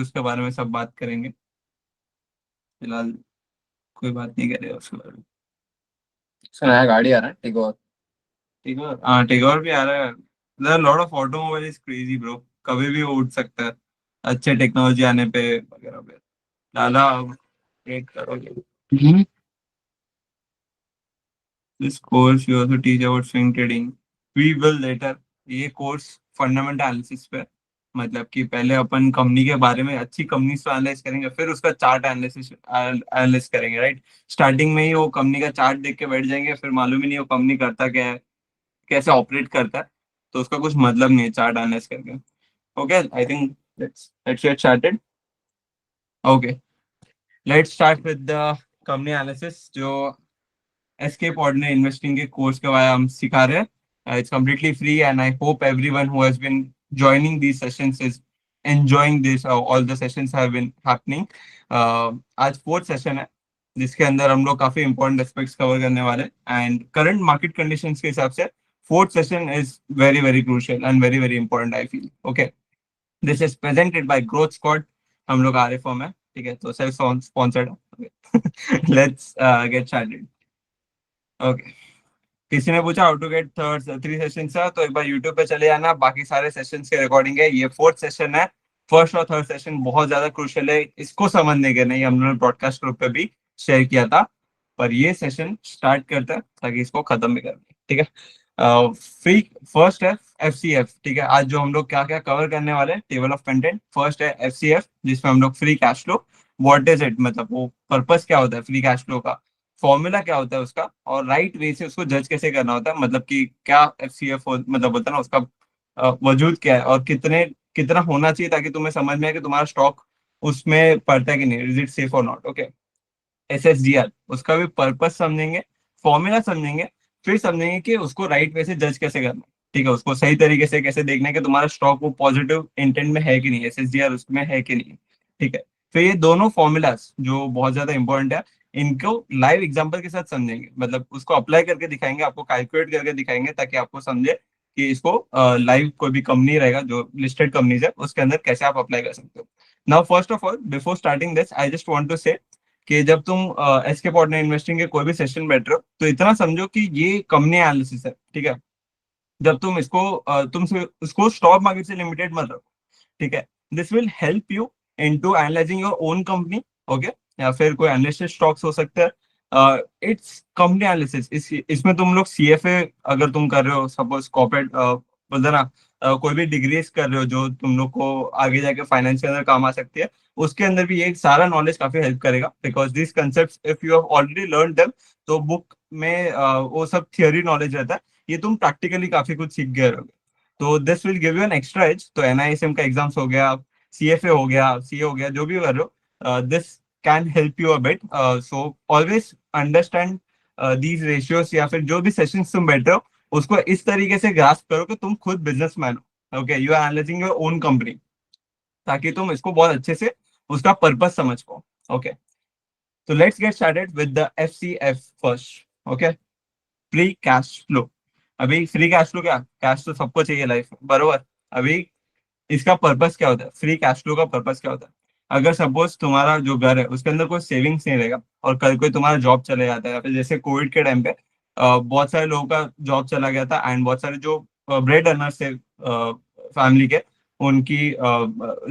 उसके बारे में सब बात करेंगे। फिलहाल कोई बात नहीं करेगा उसके बारे में। नया गाड़ी आ रहा है ठीक और। ठीक है, हाँ टिगोर भी आ रहा है। Lot of automobile is crazy bro, कभी भी वो उठ सकता है अच्छे टेक्नोलॉजी आने पे वगैरह पे। लाला वेट करोगे। This course you also teach about swing trading, we will later. ये कोर्स फंडामेंटल एनालिसिस पे, मतलब कि पहले अपन कंपनी के बारे में अच्छी कंपनी को एनालाइज करेंगे, फिर उसका चार्ट एनालिसिस एनालिस करेंगे, राइट। स्टार्टिंग में ही वो कंपनी का चार्ट देख के बैठ जाएंगे, फिर मालूम ही नहीं वो कंपनी करता क्या है, कैसे ऑपरेट करता है, तो उसका कुछ मतलब नहीं है चार्ट एनालाइज करके। Okay, I think let's get started. Okay, let's start with the company analysis जो एस्केप ऑर्डिनरी इन्वेस्टिंग के कोर्स के बारे में हम सिखा रहे हैं। It's completely free and I hope everyone who has been joining these sessions is enjoying this, all the sessions have been happening। आज फोर्थ सेशन है जिसके अंदर हम लोग काफी इंपॉर्टेंट एस्पेक्ट्स कवर करने वाले हैं, एंड करंट मार्केट कंडीशंस के हिसाब से fourth session is very very crucial and very very important I feel. Okay, this is presented by growth squad. हम लोग आर फॉर्म है, ठीक है, तो सेल्फ स्पॉन्सर्ड है। Let's get started. ओके, किसी ने पूछा how to get third three session है, तो एक बार यूट्यूब पे चले जाना, बाकी सारे सेशंस के रिकॉर्डिंग है। ये फोर्थ सेशन है। फर्स्ट और थर्ड सेशन बहुत ज्यादा क्रूशियल है, इसको समझने के नहीं हम लोगों ने ब्रॉडकास्ट ग्रुप पे भी शेयर किया था। पर ये सेशन स्टार्ट करता है ताकि इसको खत्म भी कर दें, ठीक है। फ्री फर्स्ट है FCF, ठीक है। आज जो हम लोग क्या क्या कवर करने वाले हैं, टेबल ऑफ कंटेंट। फर्स्ट है FCF जिसमें हम लोग free cash flow, what is it, मतलब वो पर्पस क्या होता है फ्री कैश फ्लो का, फॉर्मूला क्या होता है उसका, और राइट वे से उसको जज कैसे करना होता है, मतलब कि क्या FCF मतलब होता है ना उसका वजूद क्या है, और कितना होना चाहिए ताकि तुम्हें समझ में आए कि तुम्हारा स्टॉक उसमें पड़ता है कि नहीं, इज इट सेफ और नॉट। ओके, SSDR उसका भी पर्पस समझेंगे, फॉर्मूला समझेंगे, फिर समझेंगे कि उसको राइट वे से जज कैसे करना है, ठीक है, उसको सही तरीके से कैसे देखना है कि तुम्हारा स्टॉक वो पॉजिटिव इंटेंट में है कि नहीं, SSDR उसमें है कि नहीं, ठीक है। फिर ये दोनों फॉर्मूलाज जो बहुत ज्यादा इंपॉर्टेंट है, इनको लाइव एग्जांपल के साथ समझेंगे, मतलब उसको अप्लाई करके दिखाएंगे, आपको कैलकुलेट करके दिखाएंगे ताकि आपको समझे कि इसको लाइव कोई भी कंपनी रहेगा जो लिस्टेड कंपनीज है उसके अंदर कैसे आप अप्लाई कर सकते हो। Now first of all before starting this I just want to say कि जब तुम एसके पॉर्टनर इन्वेस्टिंग के कोई भी सेशन बैठ रहे हो तो इतना समझो कि ये कंपनी एनालिसिस है, ठीक है। जब तुम इसको स्टॉक मार्केट से लिमिटेड मत रखो, ठीक है। This will help you in to analysing your own company, okay, या फिर कोई अनलिस्टेड स्टॉक्स हो सकता है। It's company analysis. इसमें तुम लोग CFA अगर तुम कर रहे हो, सपोज कॉर्पोरेट बोलते ना, कोई भी डिग्रीज कर रहे हो जो तुम लोग को आगे जाके फाइनेंस के अंदर काम आ सकती है, उसके अंदर भी ये सारा नॉलेज काफी हेल्प करेगा, because this concept if you have already learn them, तो बुक में वो सब थियोरी नॉलेज रहता है, ये तुम प्रैक्टिकली काफी कुछ सीख गए रहोगे। तो this will give you an extra edge. तो NISM का एग्जाम्स हो गया, CFA हो गया, CA हो गया, जो भी कर रहे हो, this can help you a bit. So always understand these ratios, या फिर जो भी सेशंस तुम बैठ रहे हो उसको इस तरीके से ग्रास्प करो कि तुम खुद बिजनेसमैन हो, okay, you are analysing your own company, ताकि तुम इसको बहुत अच्छे से उसका पर्पस समझ पाओ। ओके, तो let's get started with the FCF first. Okay, free cash flow. अभी फ्री कैश फ्लो क्या, कैश तो सबको चाहिए लाइफ में, बरोबर। अभी इसका पर्पस क्या होता है, फ्री कैश फ्लो का पर्पस क्या होता है। अगर सपोज तुम्हारा जो घर है उसके अंदर कोई सेविंग्स नहीं रहेगा और कल कोई तुम्हारा जॉब चले जाता है, या फिर जैसे कोविड के टाइम पे बहुत सारे लोगों का जॉब चला गया था, एंड बहुत सारे जो ब्रेड अर्नर्स थे फैमिली के, उनकी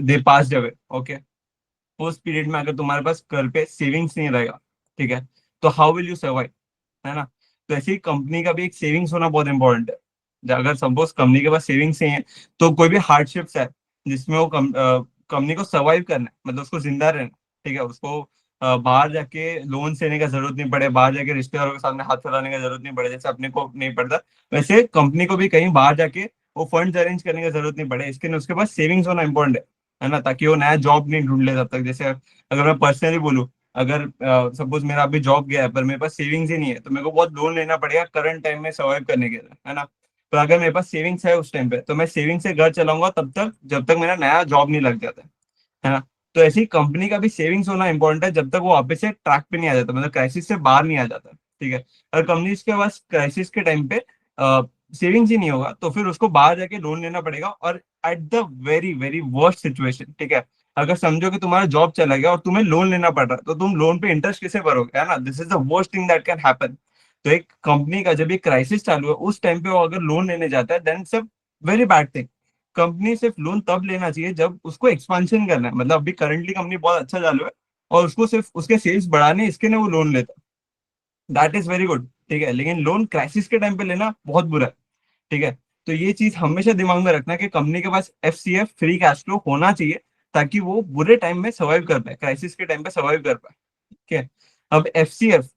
दे पास अवे, ओके। उस पीरियड में अगर तुम्हारे पास घर पे सेविंग्स नहीं रहेगा, ठीक है, तो हाउ विल यू सर्वाइव, है ना। तो ऐसी कंपनी का भी एक सेविंग्स होना बहुत इंपॉर्टेंट है। अगर सपोज कंपनी के पास सेविंग्स नहीं है, तो कोई भी हार्डशिप्स है जिसमें वो कंपनी को सर्वाइव करना है, मतलब उसको जिंदा रहना, ठीक है, उसको बाहर जाके लोन लेने का जरूरत नहीं पड़े, बाहर जाके रिश्तेदारों के सामने हाथ फैलाने का जरूरत नहीं पड़े, जैसे अपने को नहीं पड़ता, वैसे कंपनी को भी कहीं बाहर जाके वो फंड्स अरेंज करने की जरूरत नहीं पड़े, इसके लिए उसके पास सेविंग्स होना इंपॉर्टेंट है ना, ताकि वो नया जॉब नहीं ढूंढ ले तब तक। जैसे अगर मैं पर्सनली बोलूँ, अगर सपोज मेरा अभी जॉब गया है पर मेरे पास सेविंग्स ही नहीं है, तो मेरे को बहुत लोन लेना पड़ेगा करंट टाइम में सर्वाइव करने के लिए, है ना। तो अगर मेरे पास सेविंग्स है उस टाइम पे, तो मैं सेविंग से घर चलाऊंगा तब तक जब तक मेरा नया जॉब नहीं लग जाता है ना। तो ऐसी कंपनी का भी सेविंग्स होना इंपॉर्टेंट है जब तक वो वापस से ट्रैक पे नहीं आ जाता, मतलब क्राइसिस से बाहर नहीं आ जाता, ठीक है। अगर कंपनी के पास क्राइसिस के टाइम पे सेविंग्स ही नहीं होगा, तो फिर उसको बाहर जाके लोन लेना पड़ेगा, और at the very very worst situation, ठीक है, अगर समझो कि तुम्हारा जॉब चला गया और तुम्हें लोन लेना पड़ रहा है, तो तुम लोन पे इंटरेस्ट कैसे भरोगे, है ना? This is the worst thing that can happen. तो एक कंपनी का जब एक क्राइसिस चालू है, उस टाइम पे वो अगर लोन लेने जाता है, then it's a very bad thing. Company सिर्फ लोन तब लेना चाहिए जब उसको एक्सपांशन करना है, मतलब अभी करंटली कंपनी बहुत अच्छा चालू है और उसको सिर्फ उसके सेल्स बढ़ाने इसके लिए वो लोन लेता है, दैट इज वेरी गुड, ठीक है। लेकिन लोन क्राइसिस के टाइम पे लेना बहुत बुरा है, ठीक है। तो ये चीज हमेशा दिमाग में रखना कि कंपनी के पास एफसीएफ फ्री कैश फ्लो होना चाहिए, ताकि वो बुरे टाइम में सर्वाइव कर पाए, क्राइसिस के टाइम पे सर्वाइव कर पाए, ठीक है। अब एफसीएफ,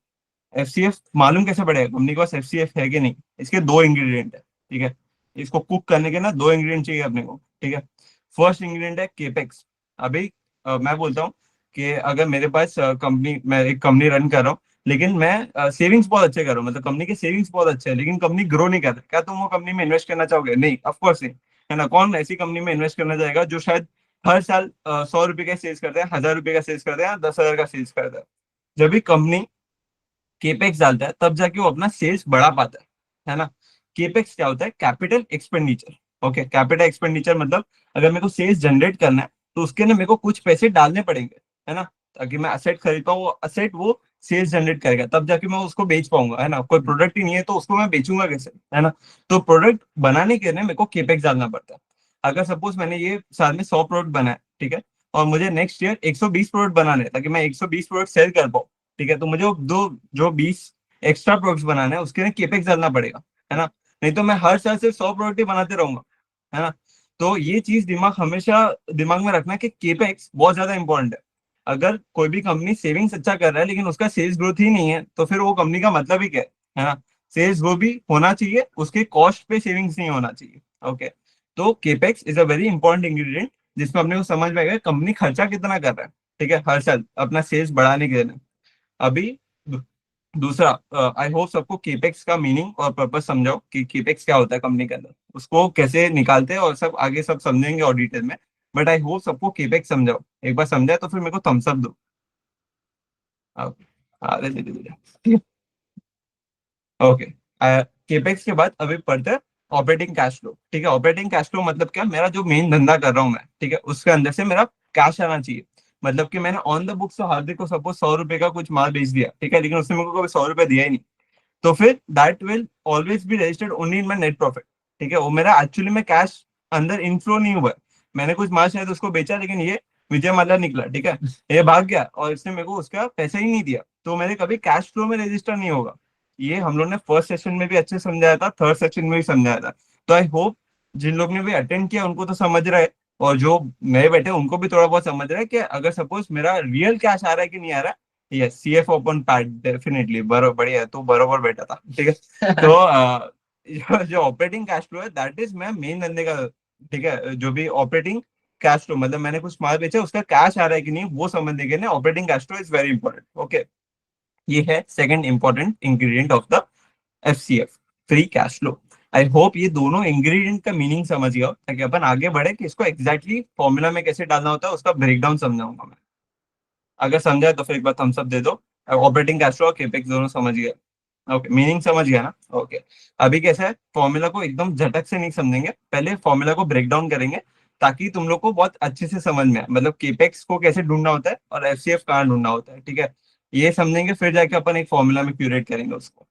एफसीएफ मालूम कैसे पड़ेगा कंपनी के पास एफसीएफ है कि नहीं? इसके दो इंग्रेडिएंट है, ठीक है। इसको कुक करने के ना दो इंग्रेडिएंट चाहिए अपने को, ठीक है। फर्स्ट इंग्रेडिएंट है केपेक्स। अभी मैं बोलता हूँ कि अगर मेरे पास कंपनी, मैं एक कंपनी रन कर रहा हूँ, लेकिन मैं सेविंग्स बहुत अच्छे कर रहा हूँ, मतलब कंपनी के सेविंग्स बहुत अच्छे हैं, लेकिन कंपनी ग्रो नहीं कर रही, क्या तुम वो कंपनी में इन्वेस्ट करना चाहोगे? नहीं, ऑफकोर्स नहीं, है ना? कौन ऐसी कंपनी में इन्वेस्ट करना चाहेगा जो शायद हर साल 100 रुपए का सेल्स करते हैं, 1000 रुपए का सेल्स करते हैं, 10,000 का सेल्स करते हैं? जब भी कंपनी केपेक्स डालता है तब जाके वो अपना सेल्स बढ़ा पाता है ना? केपेक्स क्या होता है? Capital expenditure. Okay, capital expenditure मतलब अगर मेरे को सेल्स जनरेट करना है, तो उसके लिए मेरे को कुछ पैसे डालने पड़ेंगे, है ना? ताकि मैं असेट खरीद पाऊँ, वो असेट वो सेल्स जनरेट करेगा, तब जाके मैं उसको बेच पाऊंगा, है ना? कोई प्रोडक्ट ही नहीं है तो उसको मैं बेचूंगा कैसे, है ना? तो प्रोडक्ट बनाने के लिए मेरे को केपेक्स डालना पड़ता है। अगर सपोज मैंने ये साल में 100 प्रोडक्ट बनाए, ठीक है, और मुझे नेक्स्ट ईयर 120 प्रोडक्ट बनाने हैं, ताकि मैं 120 प्रोडक्ट सेल कर पाऊँ, ठीक है, तो मुझे वो दो जो 20 एक्स्ट्रा प्रोडक्ट्स बनाना है उसके लिए केपेक्स डालना पड़ेगा, है ना? नहीं तो मैं हर साल सिर्फ 100 प्रोडक्ट ही बनाते रहूंगा, है ना? तो ये चीज हमेशा दिमाग में रखना कि केपेक्स बहुत ज्यादा इंपॉर्टेंट है। अगर कोई भी कंपनी सेविंग्स अच्छा कर रहा है लेकिन उसका सेल्स ग्रोथ ही नहीं है, तो फिर वो कंपनी का मतलब ही क्या है ना? सेल्स ग्रो भी होना चाहिए, उसके कॉस्ट पे सेविंग्स नहीं होना चाहिए। ओके, तो capex is a very important ingredient, जिसमें अपने को समझ में आएगा कंपनी खर्चा कितना कर रहा है, ठीक है, हर साल अपना सेल्स बढ़ाने के लिए। अभी दूसरा, आई होप सबको केपेक्स का मीनिंग और पर्पस समझाओ कि केपेक्स क्या होता है कंपनी के अंदर, उसको कैसे निकालते हैं, और सब आगे सब समझेंगे और डिटेल में। बट आई होप सबको केपेक्स समझाओ, एक बार समझाए तो फिर मेरे को थम्स अप दो। धीरे धीरे, ओके। केपेक्स के बाद अभी पढ़ते हैं ऑपरेटिंग कैश फ्लो, ठीक है। ऑपरेटिंग कैश फ्लो मतलब क्या? मेरा जो मेन धंधा कर रहा हूँ मैं, ठीक है, उसके अंदर से मेरा कैश आना चाहिए। मतलब कि मैंने ऑन द बुक्स तो हार्दिक को सपोज 100 रुपए का कुछ माल बेच दिया, ठीक है, लेकिन उसने मेरे को कभी 100 रुपए दिया ही नहीं, तो फिर that will always be registered only in my net profit, ठीक है। वो मेरा एक्चुअली में कैश अंदर इनफ्लो नहीं हुआ है। मैंने कुछ माल शायद उसको बेचा, लेकिन ये विजय माल्या निकला, ठीक है, ये भाग गया और इसने मेरे को उसका पैसा ही नहीं दिया, तो मेरे कभी कैश फ्लो में रजिस्टर नहीं होगा। ये हम लोग ने फर्स्ट सेशन में भी अच्छे से समझाया था, थर्ड सेशन में भी समझाया था। तो आई होप जिन लोग ने भी अटेंड किया उनको तो समझ रहा है, और जो नए बैठे उनको भी थोड़ा बहुत समझ रहा है कि अगर सपोज मेरा रियल कैश आ रहा है कि नहीं आ रहा है। Yes, CF open pad definitely, बरो बढ़िया, तू बरोबर बैठा था, ठीक है। तो जो ऑपरेटिंग कैश फ्लो है, दैट इज मैं मेन धंधे का, ठीक है, जो भी ऑपरेटिंग कैश फ्लो मतलब मैंने कुछ माल बेचा उसका कैश आ रहा है कि नहीं, वो समझने के लिए operating cash flow is very important. Okay, ये है second important ingredient of the FCF, free cash flow. I hope ये दोनों इंग्रेडिएंट का मीनिंग समझ गया हो, ताकि अपन आगे बढ़े कि इसको एग्जैक्टली फॉर्मूला में कैसे डालना होता है उसका ब्रेकडाउन समझाऊंगा मैं। अगर समझा तो फिर एक बार थम्स अप दे दो। ऑपरेटिंग कैश फ्लो और केपेक्स दोनों समझ गया? ओके, मीनिंग समझ गया ना? ओके। अभी कैसा है, फॉर्मूला को एकदम झटक से नहीं समझेंगे, पहले फॉर्मूला को ब्रेक डाउन करेंगे, ताकि तुम लोग को बहुत अच्छे से समझ में आए, मतलब केपेक्स को कैसे ढूंढना होता है और एफसीएफ कहाँ ढूंढना होता है, ठीक है। ये समझेंगे, फिर जाके अपन एक फॉर्मूला में क्यूरेट करेंगे उसको।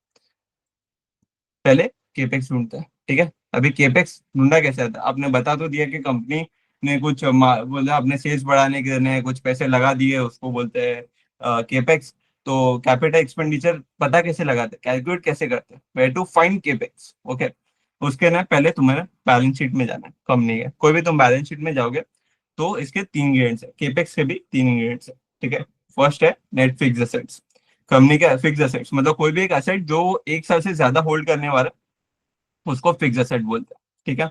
पहले केपेक्स ढूंढते हैं, ठीक है। अभी केपेक्स ढूंढा कैसे आता है? आपने बता तो दिया कि कंपनी ने कुछ बोला अपने सेल्स बढ़ाने के लिए कुछ पैसे लगा दिए, उसको बोलते हैं केपेक्स। तो कैपिटल एक्सपेंडिचर पता कैसे लगाते हैं, कैलकुलेट कैसे करते हैं? Where to find capex, okay. उसके ना पहले तुम्हें बैलेंस शीट में जाना है, कंपनी है कोई भी, तुम बैलेंस शीट में जाओगे तो इसके तीन इंग्रेडिएंट्स है, केपेक्स के भी तीन इंग्रेडिएंट्स है, ठीक है। फर्स्ट है नेट फिक्स एसेट्स। कंपनी का फिक्स एसेट्स मतलब कोई भी एक एसेट जो एक साल से ज्यादा होल्ड करने वाला है, उसको फिक्स एसेट बोलते हैं, ठीक है।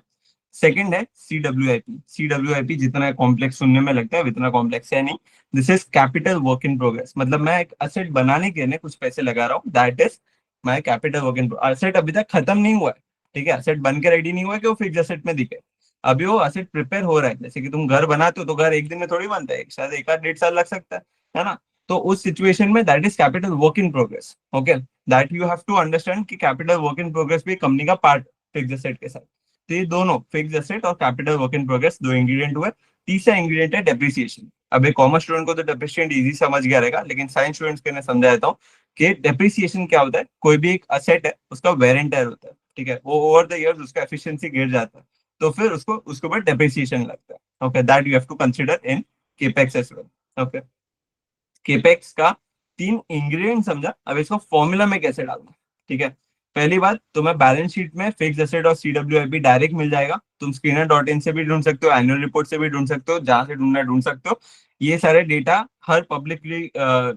सेकंड है सीडब्ल्यूआईपी। सीडब्ल्यूआईपी जितना कॉम्प्लेक्स सुनने में लगता है उतना कॉम्प्लेक्स है नहीं। This is capital work in progress, मतलब मैं एक एसेट बनाने के लिए कुछ पैसे लगा रहा हूँ, that is my capital work in. Asset अभी तक खत्म नहीं हुआ है, ठीक है, एसेट बन के रेडी नहीं हुआ है कि वो फिक्स एसेट में दिखे। अभी वो एसेट प्रिपेयर हो रहा है, जैसे कि तुम घर बनाते हो तो घर एक दिन में थोड़ी बनता है, शायद एक आध डेढ़ साल लग सकता है ना? तो उस सिचुएशन में that is capital work in progress, okay. That you have to understand कि कैपिटल वर्क इन प्रोग्रेस भी कंपनी का पार्ट फिक्स एसेट के साथ। तो ये दोनों फिक्स एसेट और कैपिटल वर्क इन प्रोग्रेस दो इंग्रेडिएंट हुए। तीसरा इंग्रेडिएंट है डेप्रिसिएशन। अब एक कॉमर्स स्टूडेंट को तो डेप्रिसिएशन इजी समझ गया रहेगा, लेकिन साइंस स्टूडेंट्स के लिए समझा देता हूँ कि डेप्रिसिएशन क्या होता है। कोई भी एक असेट है, उसका वेर एंड टेयर होता है, ठीक है, वो ओवर द इयर्स उसका एफिशिएंसी गिर जाता है, तो फिर उसको उसके ऊपर डेप्रिसिएशन लगता है। Okay, that you have to consider in capex as well. Okay, capex का तीन इंग्रेडिएंट समझा, अब इसको फॉर्मूला में कैसे डालना। ठीक है, पहली बात, तुम्हें बैलेंस शीट में फिक्स एसेट और सीडब्ल्यूआईपी डायरेक्ट मिल जाएगा। तुम स्क्रीनर डॉट इन से भी ढूंढ सकते हो, एनुअल रिपोर्ट से भी ढूंढ सकते हो, जहां से ढूंढना ढूंढ सकते हो। ये सारे डेटा हर पब्लिकली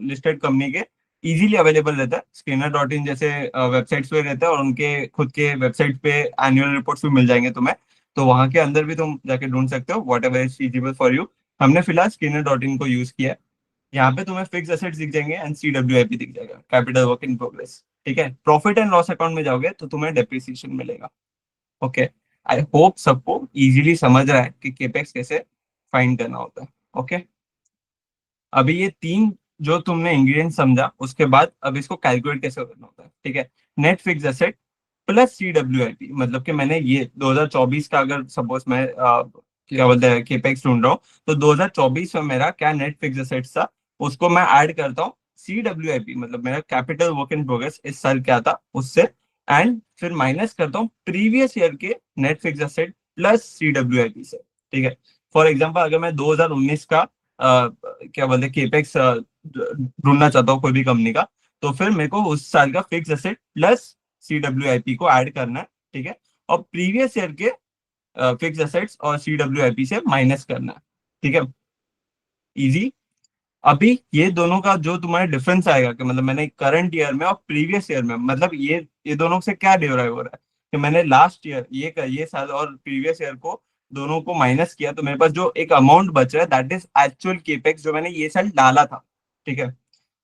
लिस्टेड कंपनी के इजीली अवेलेबल रहता है। स्क्रीनर डॉट इन जैसे वेबसाइट्स पे रहता है, और उनके खुद के वेबसाइट पे एनुअल रिपोर्ट्स भी मिल जाएंगे तुम्हें, तो वहां के अंदर भी तुम जाके ढूंढ सकते हो, what ever is feasible for you. हमने फिलहाल स्क्रीनर डॉट इन को यूज किया है। यहाँ पे तुम्हें फिक्स एसेट्स दिख जाएंगे एंड सीडब्ल्यूआईपी दिख जाएगा, कैपिटल वर्क इन प्रोग्रेस। ठीक है, प्रॉफिट एंड लॉस अकाउंट में जाओगे तो तुम्हें डेप्रिसिएशन मिलेगा। ओके, आई होप सबको इजीली समझ रहा है कि केपेक्स कैसे फाइंड करना होता है। ओके, अभी ये तीन जो तुमने इंग्रेडिएंट समझा, उसके बाद अब इसको कैलकुलेट कैसे करना होता है। ठीक है, नेट फिक्स एसेट प्लस सीडब्ल्यूआईपी, मतलब कि मैंने ये 2024 का अगर सपोज मैं क्या बोलते हैं केपेक्स ढूंढ रहा हूँ, तो 2024 में मेरा क्या नेट फिक्स एसेट्स था, उसको मैं ऐड करता हूँ सीडब्ल्यूआईपी, मतलब मेरा कैपिटल वर्क इन प्रोग्रेस इस साल क्या था उससे, एंड फिर माइनस करता हूँ प्रीवियस ईयर के नेट फिक्स एसेट प्लस सीडब्ल्यूआईपी से। ठीक है, फॉर एग्जांपल अगर मैं 2019 का क्या बोलते हैं केपेक्स ढूंढना चाहता हूँ कोई भी कंपनी का, तो फिर मेरे को उस साल का फिक्स एसेट प्लस सीडब्ल्यूआईपी को ऐड करना है। ठीक है, और प्रीवियस ईयर के फिक्स एसेट्स और सीडब्ल्यूआईपी से माइनस करना है। ठीक है, इजी। अभी ये दोनों का जो तुम्हारा डिफरेंस आएगा कि मतलब मैंने करंट ईयर में और प्रीवियस ईयर में, मतलब ये दोनों से क्या डिराइव हो रहा है कि मैंने लास्ट ईयर ये साल और प्रीवियस ईयर को दोनों को माइनस किया, तो मेरे पास जो एक अमाउंट बच रहा है दैट इज एक्चुअल केपेक्स जो मैंने ये साल डाला था। ठीक है,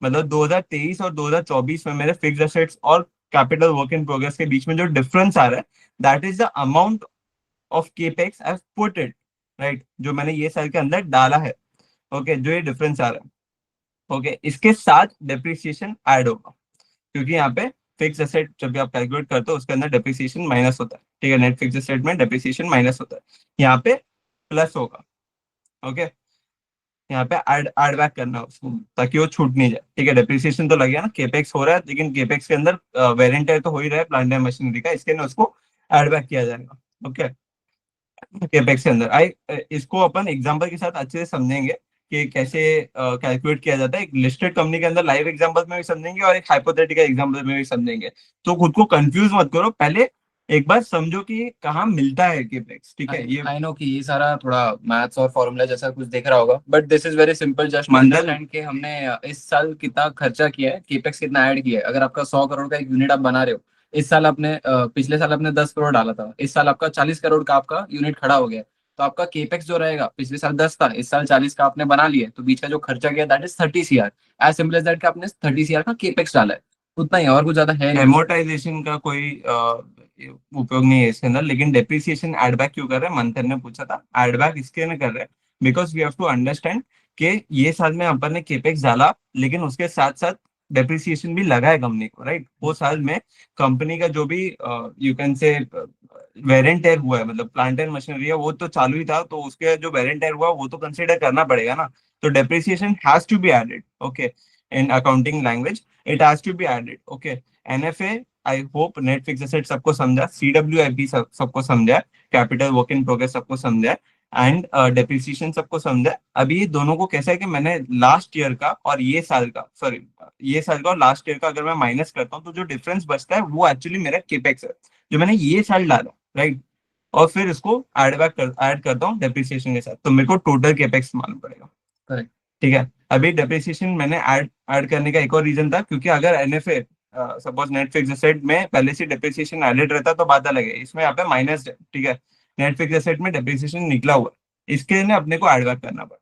मतलब 2023 और 2024 में मेरे फिक्स एसेट्स और कैपिटल वर्क इन प्रोग्रेस के बीच में जो डिफरेंस आ रहा है, that is the amount of capex I put it, right, जो मैंने ये साल के अंदर डाला है। ओके, जो ये डिफरेंस आ रहा है, ओके, इसके साथ डेप्रिसिएशन ऐड होगा, क्योंकि यहाँ पे फिक्स एसेट जब भी आप कैलकुलेट करते हो उसके अंदर डेप्रिसिएशन माइनस होता है। ठीक है, नेट फिक्स एसेट में डेप्रिसिएशन माइनस होता है, यहाँ पे प्लस होगा। ओके, यहाँ पे ऐड बैक करना है उसको, ताकि वो छूट नहीं जाए। ठीक है, डेप्रिसिएशन तो लगेगा ना, केपेक्स हो रहा है, लेकिन केपेक्स के अंदर वेरिएंट तो हो ही रहा है प्लांट एंड मशीनरी का, इसके अंदर उसको ऐड बैक किया जाएगा। ओके, केपेक्स के अंदर आई इसको अपन एग्जांपल के साथ अच्छे से समझेंगे कि कैसे कैलकुलेट किया जाता है। एक लिस्टेड कंपनी के अंदर लाइव एग्जांपल में भी समझेंगे और एक हाइपोथेटिकल एग्जांपल में भी समझेंगे, तो खुद को कंफ्यूज मत करो, पहले एक बार समझो कि कहाँ मिलता है केपेक्स। ठीक है, ये आई नो कि ये सारा थोड़ा मैथ्स और फॉर्मूला जैसा कुछ दिख रहा होगा, but this is very simple, just मंदन। अंडरस्टैंड कि हमने इस साल कितना खर्चा किया है, केपेक्स कितना ऐड किया है। अगर आपका 100 करोड़ का एक यूनिट आप बना रहे हो, इस साल आपने पिछले साल आपने 10 करोड़ डाला था, इस साल आपका 40 करोड़ का आपका यूनिट खड़ा हो गया, तो आपका केपेक्स जो रहेगा, पिछले साल 10 था, इस साल 40 का आपने बना लिया, तो बीच का जो खर्चा गया that is 30 CR। As simple as that कि आपने 30 CR का केपेक्स डाला है, उतना ही है, और कुछ ज्यादा है नहीं उसमें। एमोर्टाइजेशन का कोई उपयोग नहीं है इसके अंदर, लेकिन डेप्रिसिएशन एड बैक क्यों कर रहे हैं, मंथन ने पूछा था। एड बैक इसके लिए कर रहे हैं because we have to understand कि ये साल में अपन ने केपेक्स डाला, लेकिन उसके साथ साथ डेप्रिसिएशन भी लगा है कंपनी को, राइट। वो साल में कंपनी का जो भी यू कैन से वेरेंट टेयर हुआ है, मतलब प्लांट एंड मशीनरी है, वो तो चालू ही था, तो उसके जो वेरेंट टेयर हुआ वो तो कंसिडर करना पड़ेगा ना। तो depreciation has to be added. Okay, in accounting language it has to be added. Okay, NFA I hope net fix asset सबको समझा, सीडब्ल्यूआईपी सबको समझा, कैपिटल वर्क इन प्रोग्रेस सबको समझा, एंड डेप्रिसिएशन सबको समझा। अभी ये दोनों को कैसा है कि मैंने लास्ट ईयर का और ये साल का, सॉरी, ये साल का और लास्ट ईयर का अगर मैं माइनस करता हूँ, तो जो डिफरेंस बचता है वो एक्चुअली मेरा केपेक्स है, जो मैंने ये साल डाला, राइट। और फिर इसको ऐड करता हूँ डेप्रिसिएशन के साथ, तो मेरे को टोटल केपेक्स मालूम पड़ेगा। करेक्ट। ठीक है, अभी डेप्रिसिएशन मैंने ऐड ऐड करने का एक और रीजन था, क्योंकि अगर NFA suppose net fix asset में पहले से डेप्रिसिएशन एडेड रहता तो बात अलग है, इसमें यहाँ पे माइनस है। ठीक है, नेट फिक्स एसेट में डेप्रिसिएशन निकला हुआ है, इसके लिए अपने को एड बैक करना पड़ा।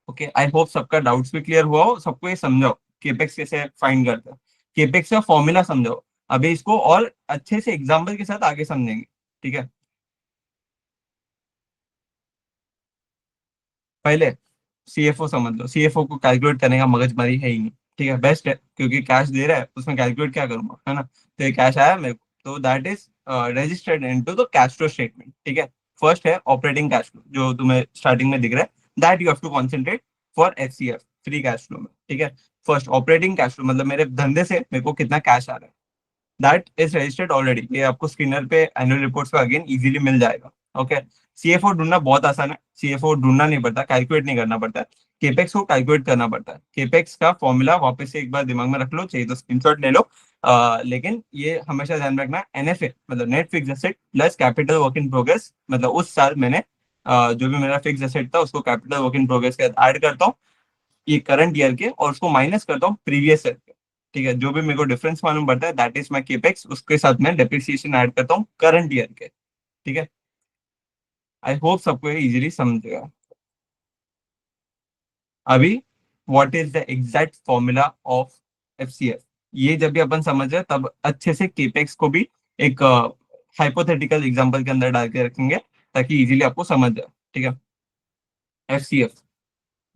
ओके, आई होप सबका डाउट्स भी क्लियर हुआ हो, सबको ये समझाओ केपेक्स कैसे फाइंड करते हैं, केपेक्स का फॉर्मूला समझाओ। अभी इसको और अच्छे से एग्जाम्पल के साथ आगे समझेंगे। ठीक है, पहले सीएफओ समझ लो, सीएफओ को कैलकुलेट करने का मगजमारी है ही नहीं। ठीक है, बेस्ट है, क्योंकि कैश दे रहा है, उसमें कैलकुलेट क्या करूंगा, है ना। तो ये कैश आया मेरे को, तो that is registered into the cash flow statement. ठीक है, फर्स्ट है ऑपरेटिंग कैश फ्लो जो तुम्हें स्टार्टिंग में दिख रहा है, that you have to concentrate for FCF, free cash flow में, ठीक है। फर्स्ट ऑपरेटिंग कैश फ्लो मतलब मेरे धंधे से मेरे को कितना कैश आ रहा है, दैट इज रजिस्टर्ड ऑलरेडी, ये आपको स्क्रीनर पे एनुअल रिपोर्ट्स पे अगेन इजीली मिल जाएगा। ओके, सीएफओ ढूंढना बहुत आसान है, सीएफओ ढूंढना नहीं पड़ता, कैलकुलेट नहीं करना पड़ता है, केपेक्स को कैलकुलेट करना पड़ता है। केपेक्स का फॉर्मूला वापस से एक बार दिमाग में रख लो, चाहिए तो स्क्रीनशॉट ले लो। लेकिन ये हमेशा ध्यान रखना, एनएफए मतलब net fix asset plus capital work in progress, मतलब उस साल मैंने जो भी मेरा फिक्स एसेट था उसको कैपिटल वर्क इन प्रोग्रेस के साथ ऐड करता हूँ ये करंट ईयर के, और उसको माइनस करता हूँ प्रीवियस ईयर के, ठीक है। जो भी मेरे को डिफरेंस मालूम पड़ता है दैट इज माई केपेक्स, उसके साथ मैं डेप्रिसिएशन ऐड करता हूँ करंट ईयर के, ठीक है। आई होप सबको ये इजीली समझेगा। अभी what is the exact formula of FCF, ये जब भी अपन समझ रहे हैं तब अच्छे से केपेक्स को भी एक हाइपोथेटिकल एग्जांपल के अंदर डाल के रखेंगे ताकि इजीली आपको समझ जाए, ठीक है। FCF,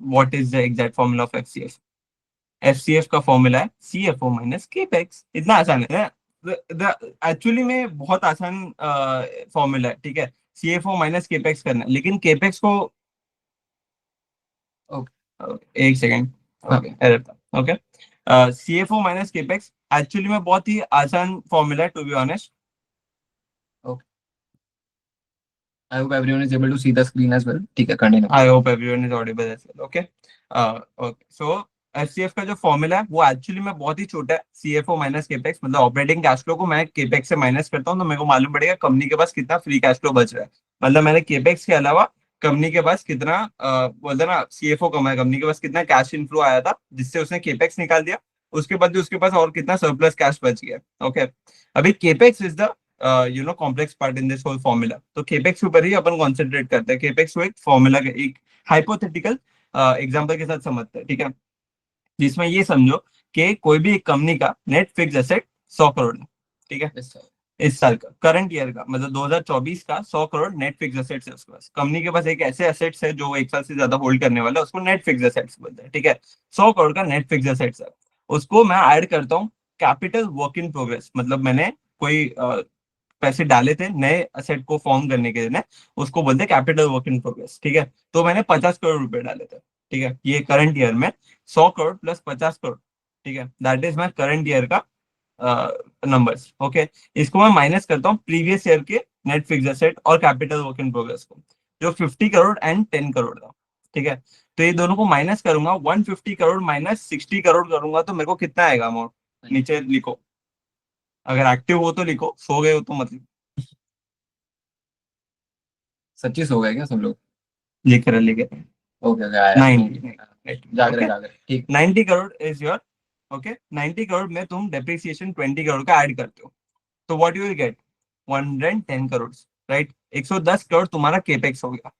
what is the exact formula of FCF? FCF का फॉर्मूला है सीएफओ माइनस केपेक्स, इतना आसान है। एक्चुअली में बहुत आसान फॉर्मूला है, ठीक है। सीएफओ माइनस केपेक्स करना है, लेकिन केपेक्स को एक सेकेंड, हाँ, ओके एरर था, okay. CFO minus capex actually में बहुत ही आसान फॉर्मूला है to be honest. Okay, I hope everyone is able to see the screen as well. ठीक है, continue. I hope everyone is audible as well, okay. Okay, so FCF का जो formula है वो एक्चुअली में बहुत ही छोटा है, सीएफओ माइनस केपेक्स, मतलब ऑपरेटिंग कैश फ्लो को मैं केपेक्स से माइनस करता हूँ तो मेरे को मालूम पड़ेगा कंपनी के पास कितना फ्री कैश फ्लो बच रहा है। मतलब मैंने केपेक्स के अलावा कंपनी के पास कितना बोलते हैं ना सीएफओ कमाया, कंपनी के पास कितना कैश इनफ्लो आया था जिससे उसने केपेक्स निकाल दिया, उसके बाद भी उसके पास और कितना सरप्लस कैश बच गया। ओके, अभी capex is the complex part in this whole formula, तो केपेक्स के ऊपर ही अपन कॉन्सेंट्रेट करते हैं। केपेक्स को एक फॉर्मूला के एक हाइपोथेटिकल एग्जांपल के साथ समझते हैं, ठीक है। जिसमें ये समझो कि कोई भी एक कंपनी का नेट फिक्स एसेट 100 करोड़ है, ठीक है। इस साल का करंट ईयर का मतलब 2024 का 100 करोड़ नेट फिक्स एसेट्स है उसके पास। कंपनी के पास एक ऐसे एसेट्स है जो वो एक साल से ज्यादा होल्ड करने वाला है, उसको नेट फिक्स एसेट्स बोलते हैं, ठीक है। 100 करोड़ का नेट फिक्स एसेट्स है, उसको मैं ऐड करता हूँ कैपिटल वर्क इन प्रोग्रेस, मतलब मैंने कोई पैसे डाले थे नए असेट को फॉर्म करने के लिए, उसको बोलते हैं कैपिटल वर्क इन प्रोग्रेस, ठीक है। तो मैंने 50 करोड़ रुपए डाले थे, ठीक है। ये करंट ईयर में 100 करोड़ प्लस 50 करोड़, ठीक है, that is my current year का नंबर्स, ओके। इसको मैं माइनस करता हूँ प्रीवियस ईयर के नेट फिक्स एसेट और कैपिटल वर्क इन प्रोग्रेस को, जो 50 करोड़ एंड 10 करोड़ था, ठीक है। तो ये दोनों को माइनस करूंगा, 150 करोड़ माइनस 60 करोड़ करूंगा तो मेरे को कितना आएगा अमाउंट, नीचे लिखो, अगर एक्टिव हो तो लिखो, सो गए हो तो मतलब सच्ची सो गए क्या सब लोग? लिख रहे लिख रहे ओके ओके, आया। 90, जाग रहे ओके। जाग रहे, ठीक। 90 crore is your, okay. 90 crore में तुम डेप्रिसिएशन 20 करोड़ का ऐड करते हो, तो what you will get 110 crore, right. 110 crore तुम्हारा केपेक्स हो गया।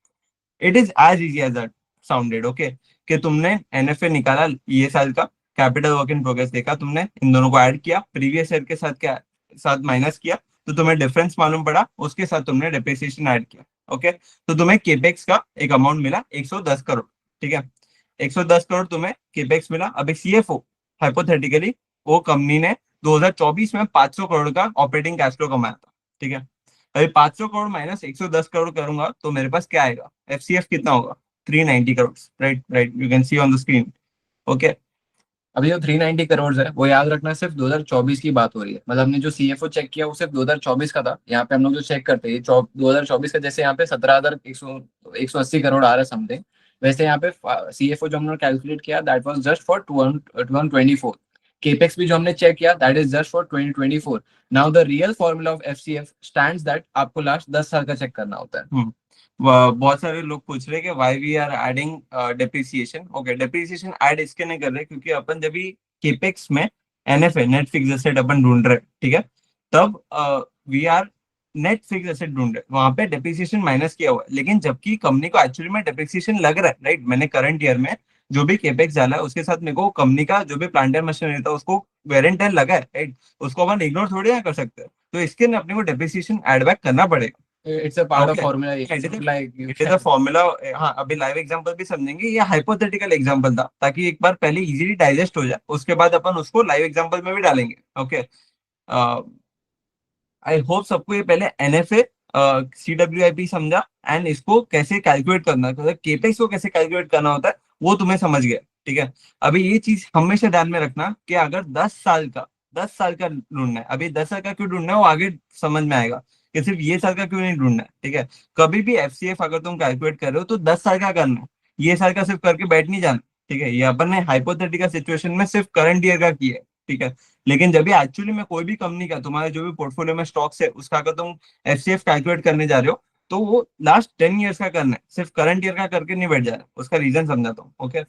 It is as easy as that sounded, okay. कि तुमने एनएफए निकाला ये साल का, कैपिटल वर्क इन प्रोग्रेस देखा तुमने, इन दोनों को ऐड किया, प्रीवियस ईयर के साथ क्या साथ माइनस किया, तो तुम्हें डिफरेंस मालूम पड़ा, उसके साथ तुमने डेप्रिसिएशन ऐड किया, ओके। तो तुम्हें केपेक्स का एक अमाउंट मिला 110 करोड़, ठीक है। 110 करोड़ तुम्हें केपेक्स मिला। अभी सीएफओ हाइपोथेटिकली वो कंपनी ने 2024 में 500 करोड़ का ऑपरेटिंग कैश फ्लो कमाया था, ठीक है। अभी 500 करोड़ माइनस 110 करोड़ करूंगा तो मेरे पास क्या आएगा, एफसीएफ कितना होगा, 390 crore, right right, you can see on the screen, okay. अभी जो 390 करोड़ है वो याद रखना सिर्फ 2024 की बात हो रही है। मतलब हमने जो सीएफओ चेक किया वो सिर्फ 2024 का था। यहाँ पे हम लोग जो चेक करते हैं 2024 का, जैसे यहाँ पे 17,180 करोड़ आ रहा है समथिंग, वैसे यहाँ पे सीएफओ जो हमने कैलकुलेट किया that was just for 2024। Capex भी जो हमने चेक किया that is just for 2024। Now the real formula of FCF stands that आपको लास्ट 10 साल का चेक करना होता है। बहुत सारे लोग पूछ रहे हैं कि why we are adding depreciation, okay. Depreciation add इसके नहीं कर रहे क्योंकि अपन जब भी केपेक्स में एनएफए नेट फिक्स एसेट अपन ढूंढ रहे हैं, ठीक है, तब we are net fix asset ढूंढ रहे, वहां पे डेप्रिसिएशन माइनस किया हुआ है, लेकिन जबकि कंपनी को एक्चुअली में डेप्रिसिएशन लग रहा है, राइट। मैंने करंट ईयर में जो भी केपेक्स डाला है उसके साथ मेरे को कंपनी का जो भी प्लांट एंड मशीनरी था उसको वेर एंड टेयर लगा है, राइट। उसको अपन इग्नोर थोड़ी ना कर सकते हैं, तो इसके लिए अपने को डेप्रिसिएशन एड बैक करना पड़ेगा, it's a part of okay. Formula, like it is a formula. हाँ, अभी लाइव एग्जांपल भी समझेंगे, ये हाइपोथेटिकल एग्जांपल था ताकि एक बार पहले इजीली डाइजेस्ट हो जाए, उसके बाद अपन उसको लाइव एग्जांपल में भी डालेंगे, ओके। आई होप सबको ये पहले एनएफए CWIP समझा, एंड इसको कैसे कैलकुलेट करना, मतलब केपेक्स को कैसे कैलकुलेट करना होता है वो तुम्हें समझ गया। ठीक है। अभी ये चीज हमेशा ध्यान में रखना कि अगर 10 साल का, 10 साल का ढूंढना है, अभी 10 साल का क्यों ढूंढना है वो आगे समझ में आएगा कि सिर्फ ये साल का क्यों नहीं ढूंढना है। ठीक है। कभी भी FCF अगर तुम कैलकुलेट कर रहे हो तो 10 साल का करना है, ये साल का सिर्फ करके बैठ नहीं जाना। ठीक है। ये अपन ने हाइपोथेटिकल सिचुएशन में सिर्फ करंट ईयर का किया है। ठीक है। लेकिन जब भी एक्चुअली में कोई भी कंपनी का, तुम्हारे जो भी पोर्टफोलियो में स्टॉक्स है उसका अगर तुम FCF कैलकुलेट करने जा रहे हो तो वो लास्ट 10 ईयर्स का करना है, सिर्फ करंट ईयर का करके नहीं बैठ जाना। उसका रीजन समझाता हूँ। ओके।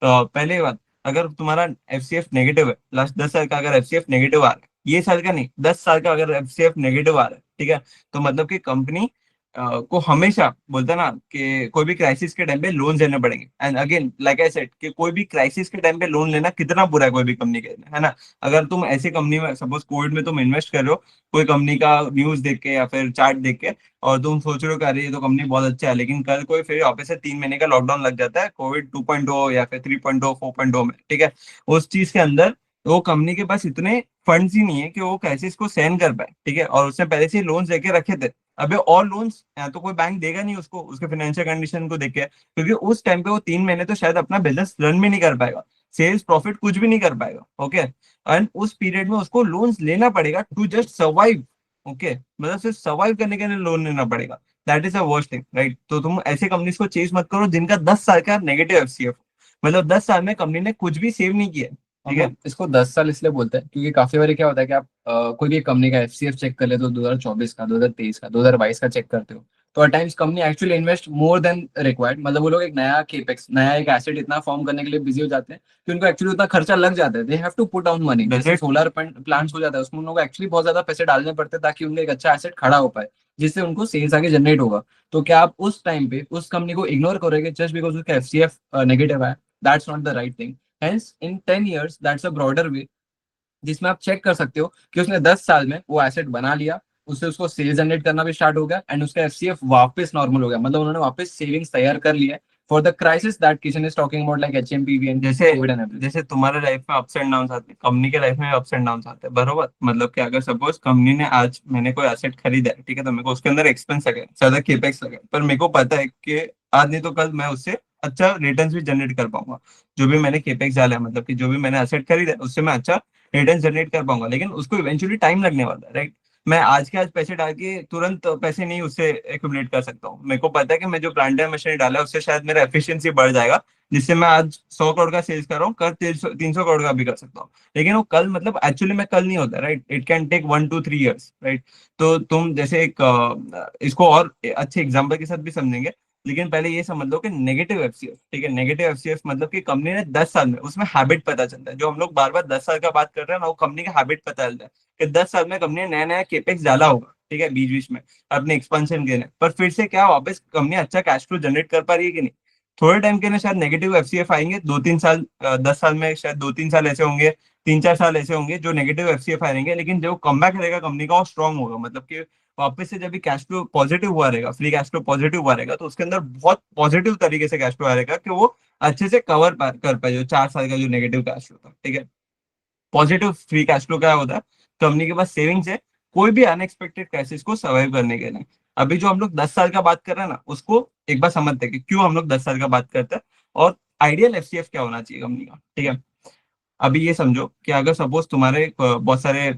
पहले बात, अगर तुम्हारा FCF नेगेटिव है, लास्ट 10 साल का अगर FCF नेगेटिव आ रहा है, ये साल का नहीं 10 साल का अगर FCF नेगेटिव आ रहा है, ठीक है, तो मतलब कि कंपनी को हमेशा बोलता है ना कि कोई भी क्राइसिस के टाइम पे लोन देने पड़ेंगे। And again like I said कि कोई भी क्राइसिस के टाइम पे लोन लेना कितना बुरा है कोई भी कंपनी के लिए, है ना। अगर तुम ऐसी कंपनी में, सपोज कोविड में तुम इन्वेस्ट कर रहे हो कोई कंपनी का न्यूज देख के या फिर चार्ट देख के, और तुम सोच रहे हो कि अरे ये तो कंपनी बहुत अच्छा है, लेकिन कल कोई फिर वापस से 3 महीने का लॉकडाउन लग जाता है कोविड 2.0 या फिर 3.0 4.0 में। ठीक है। उस चीज के अंदर वो कंपनी के पास इतने फंड्स ही नहीं है कि वो क्राइसिस को सहन कर पाए। ठीक है। और उसने पहले से ही लोन्स लेके रखे थे। अबे और लोन्स या तो कोई बैंक देगा नहीं उसको, उसके फाइनेंशियल कंडीशन को देख के, क्योंकि उस टाइम पे वो 3 महीने तो शायद अपना बिजनेस रन भी नहीं कर पाएगा, सेल्स प्रॉफिट कुछ भी नहीं कर पाएगा। ओके। एंड उस पीरियड में उसको लोन्स लेना पड़ेगा टू जस्ट सर्वाइव। ओके। मतलब सिर्फ सर्वाइव करने के लिए लोन लेना पड़ेगा। That is a worst thing, right. तो तुम ऐसे कंपनीज को चेज मत करो जिनका 10 साल का नेगेटिव FCF, मतलब 10 साल में कंपनी ने कुछ भी सेव नहीं किया। ठीक हम है। लोग इसको 10 साल इसलिए बोलते हैं क्योंकि काफी बार क्या होता है कि आप कोई भी कंपनी का FCF चेक कर ले तो 2024 का, 2023 का, 2022 का चेक करते हो तो at times company actually invest more than required. मतलब वो लोग एक नया केपेक्स, नया एक एसेट इतना फॉर्म करने के लिए बिजी हो जाते हैं कि उनको एक्चुअली उतना खर्चा लग जाता है। They have to put down money. जैसे बजट। सोलर प्लांट्स हो जाता है उसमें उन लोगों को एक्चुअली बहुत ज्यादा पैसे डालने पड़ते हैं ताकि उनका एक अच्छा एसेट खड़ा हो पाए जिससे उनको सेल्स आगे जनरेट होगा। तो क्या आप उस टाइम पे उस कंपनी को इग्नोर करोगे जस्ट बिकॉज उसका FCF नेगेटिव है? That's not the right thing. Hence in 10 years that's a broader way जिसमें आप चेक कर सकते हो कि उसने 10 साल में वो एसेट बना लिया, उससे उसको सेल जनरेट करना भी स्टार्ट हो गया एंड उसका FCF वापस नॉर्मल हो गया। मतलब उन्होंने वापस सेविंग्स तैयार कर लिया for the crisis that Kishan is talking about like HMPV and जैसे कोविड एंड एवरीथिंग। जैसे तुम्हारे लाइफ में अप्स एंड डाउन आते हैं, कंपनी के लाइफ में अप्स एंड डाउन आते हैं, बरोबर। मतलब कि अगर सपोज कंपनी ने, आज मैंने कोई एसेट खरीदा है, ठीक है, तो मेरे को उसके अंदर एक्सपेंस लगे, ज्यादा केपेक्स लगे, पर मेरे को पता है कि आज नहीं तो कल मैं उससे अच्छा रिटर्न भी जनरेट कर पाऊंगा। जो भी मैंने केपेक्स डाला है, मतलब कि जो भी मैंने एसेट खरीदा है उससे मैं अच्छा रिटर्न जनरेट कर पाऊंगा, लेकिन उसको इवेंचुअली टाइम लगने वाला है, राइट। मैं आज के आज पैसे डाल के तुरंत पैसे नहीं उससे एक्यूमुलेट कर सकता हूँ। मेरे को पता है कि मैं जो प्लांट है मशीनरी डाला है उससे शायद मेरा एफिशिएंसी बढ़ जाएगा, जिससे मैं आज 100 करोड़ का सेल्स कर रहा हूँ, कल 300 करोड़ का भी कर सकता हूँ। लेकिन वो कल, मतलब एक्चुअली में कल नहीं होता, right. It can take 1 to 3 years, right. तो तुम जैसे एक इसको और अच्छे एग्जांपल के साथ भी समझेंगे, लेकिन पहले ये समझ लो कि नेगेटिव FCF, ठीक है, नेगेटिव FCF मतलब कि कंपनी ने 10 साल में, उसमें हैबिट पता चलता है। जो हम लोग बार बार 10 साल का बात कर रहे हैं ना, वो कंपनी का हैबिट पता चलता है कि 10 साल में कंपनी ने नया नया केपेक्स डाला होगा, ठीक है, बीच बीच में अपने एक्सपेंशन के लिए, पर फिर से क्या वापस कंपनी अच्छा कैश फ्लो जनरेट कर पा रही है कि नहीं। थोड़े टाइम के लिए शायद नेगेटिव FCF आएंगे, 2-3 साल, 10 साल में शायद 2-3 साल ऐसे होंगे, 3-4 साल ऐसे होंगे जो नेगेटिव FCF आएंगे, लेकिन जो कम बैक रहेगा कंपनी का वो स्ट्रांग होगा। मतलब कि वापस से जब भी कैश फ्लो पॉजिटिव हुआ रहेगा, फ्री कैश फ्लो पॉजिटिव हुआ रहेगा, तो उसके अंदर बहुत पॉजिटिव तरीके से कैश फ्लो आएगा कि वो अच्छे से कवर कर पाए जो 4 साल का जो नेगेटिव कैश फ्लो था। ठीक है। पॉजिटिव फ्री कैश फ्लो क्या होता है, कंपनी के पास सेविंग्स है कोई भी अनएक्सपेक्टेड क्राइसिस को सर्वाइव करने के लिए। अभी जो हम लोग 10 साल का बात कर रहे हैं ना, उसको एक बार समझते हैं कि क्यों हम लोग 10 साल का बात करते हैं और आइडियल FCF क्या होना चाहिए कंपनी का। ठीक है। अभी ये समझो कि अगर सपोज तुम्हारे बहुत सारे,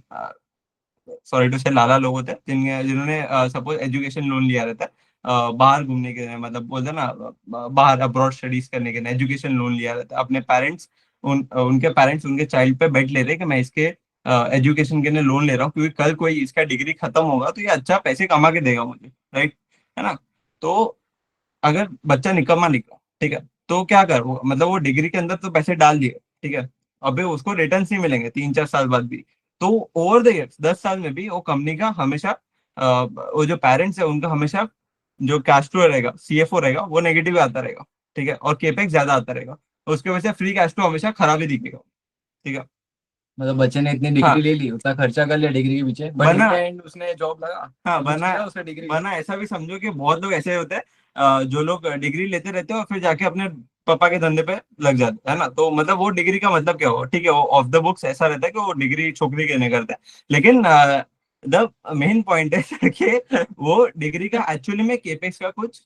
सॉरी टू से, लाला लोग होते हैं जिन्होंने सपोज एजुकेशन लोन लिया रहता है बाहर घूमने के लिए, मतलब बोलते हैं ना बाहर अब्रॉड स्टडीज करने के लिए एजुकेशन लोन लिया रहता है। अपने पेरेंट्स, उनके पेरेंट्स उनके चाइल्ड पे बेट ले रहे हैं कि मैं इसके एजुकेशन के लिए लोन ले रहा हूँ क्योंकि कल कोई इसका डिग्री खत्म होगा तो ये अच्छा पैसे कमा के देगा मुझे, राइट, है ना। तो अगर बच्चा निकम्मा निकला, ठीक है, तो क्या कर वो, मतलब वो डिग्री के अंदर तो पैसे डाल दिए, ठीक है, अबे उसको रिटर्न नहीं मिलेंगे 3-4 साल बाद भी। तो ओवर द इयर्स 10 साल में भी वो कंपनी का हमेशा वो जो पेरेंट्स है उनका हमेशा जो कैश फ्लो रहेगा, CFO रहेगा, वो नेगेटिव आता रहेगा। ठीक है। और केपेक्स ज्यादा आता रहेगा, तो उसकी वजह से फ्री कैश फ्लो हमेशा खराब ही दिखेगा। ठीक है। मतलब बच्चे ने इतनी डिग्री हाँ। ले ली, उतना खर्चा कर लिया डिग्री के पीछे, बट इन द वरना, एंड उसने जॉब लगा हाँ, तो कुछ वरना मिला उसका डिग्री का। वरना ऐसा भी समझो कि बहुत लोग ऐसे होते हैं जो लोग डिग्री लेते रहते हैं और फिर जाके अपने पापा के धंधे पे लग जाते हैं ना। तो मतलब वो डिग्री का मतलब क्या हो, ठीक है, वो ऑफ द बुक्स ऐसा रहता है कि वो डिग्री छोकरी के नहीं करते, लेकिन द मेन पॉइंट है सर कि वो डिग्री का एक्चुअली में केपेक्स का कुछ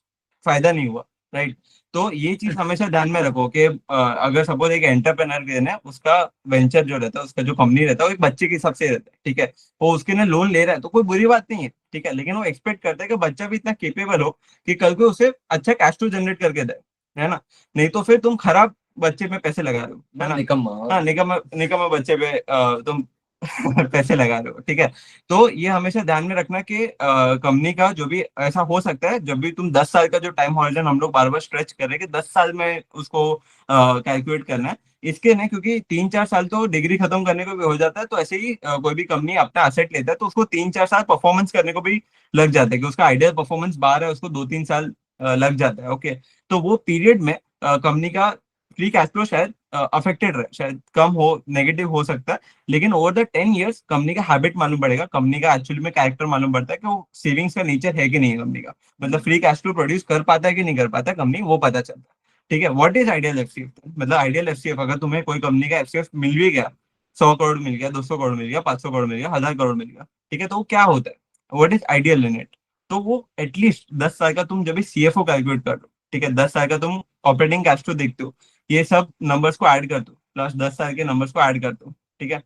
फायदा नहीं हुआ, राइट। तो ये चीज हमेशा ध्यान में रखो कि अगर सपोज एक एंटरप्रेनर के ना उसका वेंचर जो रहता है, उसका जो कंपनी रहता है, वो एक बच्चे के हिसाब से रहता है, ठीक है। वो उसके ना लोन ले रहा है तो कोई बुरी बात नहीं है, ठीक है, लेकिन वो एक्सपेक्ट करता है कि बच्चा भी इतना केपेबल हो कि कल को उसे अच्छा कैश फ्लो जनरेट करके दे, है ना। नहीं तो फिर तुम खराब बच्चे पे पैसे लगा रहे हो, है बहुत ना। निकम्मा। हाँ, और निकम्मा निकम्मा बच्चे पे तुम पैसे लगा रहे हो, ठीक है। तो ये हमेशा ध्यान में रखना कि कंपनी का जो भी ऐसा हो सकता है, जब भी तुम 10 साल का जो टाइम हॉरिजन हम लोग बार बार स्ट्रेच कर रहे हैं कि 10 साल में उसको कैलकुलेट करना है, इसके ना, क्योंकि 3-4 साल तो डिग्री खत्म करने को भी हो जाता है, तो ऐसे ही कोई भी कंपनी अपना एसेट लेता है तो उसको 3-4 साल परफॉर्मेंस करने को भी लग जाता है, कि उसका आइडियल परफॉर्मेंस बाहर है, उसको 2-3 साल लग जाता है, ओके। तो वो पीरियड में कंपनी का फ्री कैश फ्लो शायद अफेक्टेड रहे, शायद कम हो, नेगेटिव हो सकता है। लेकिन ओवर द 10 ईयर्स कंपनी का हैबिट मालूम पड़ेगा, कंपनी का एक्चुअली में कैरेक्टर मालूम पड़ता है कि वो सेविंग्स का नेचर है कि नहीं है कंपनी का, मतलब फ्री कैश फ्लो प्रोड्यूस कर पाता है कि नहीं कर पाता कंपनी, वो पता चलता है। ठीक है, व्हाट इज आइडियल एफसीएफ, मतलब आइडियल एफसीएफ, अगर तुम्हें कोई कंपनी का एफसीएफ मिल भी गया, 100 करोड़ मिल गया, 200 करोड़ मिल गया, 500 करोड़ मिल गया, 1000 करोड़ मिल गया, ठीक है, तो वो क्या होता है, what is ideal in it. तो वो एटलीस्ट 10 साल का तुम जब भी सीएफओ कैलकुलेट कर लो, ठीक है, 10 साल का तुम ऑपरेटिंग कैश फ्लो देखते हो, ये सब नंबर्स को ऐड कर दो, प्लस 10 साल के नंबर्स को ऐड कर दो, ठीक है।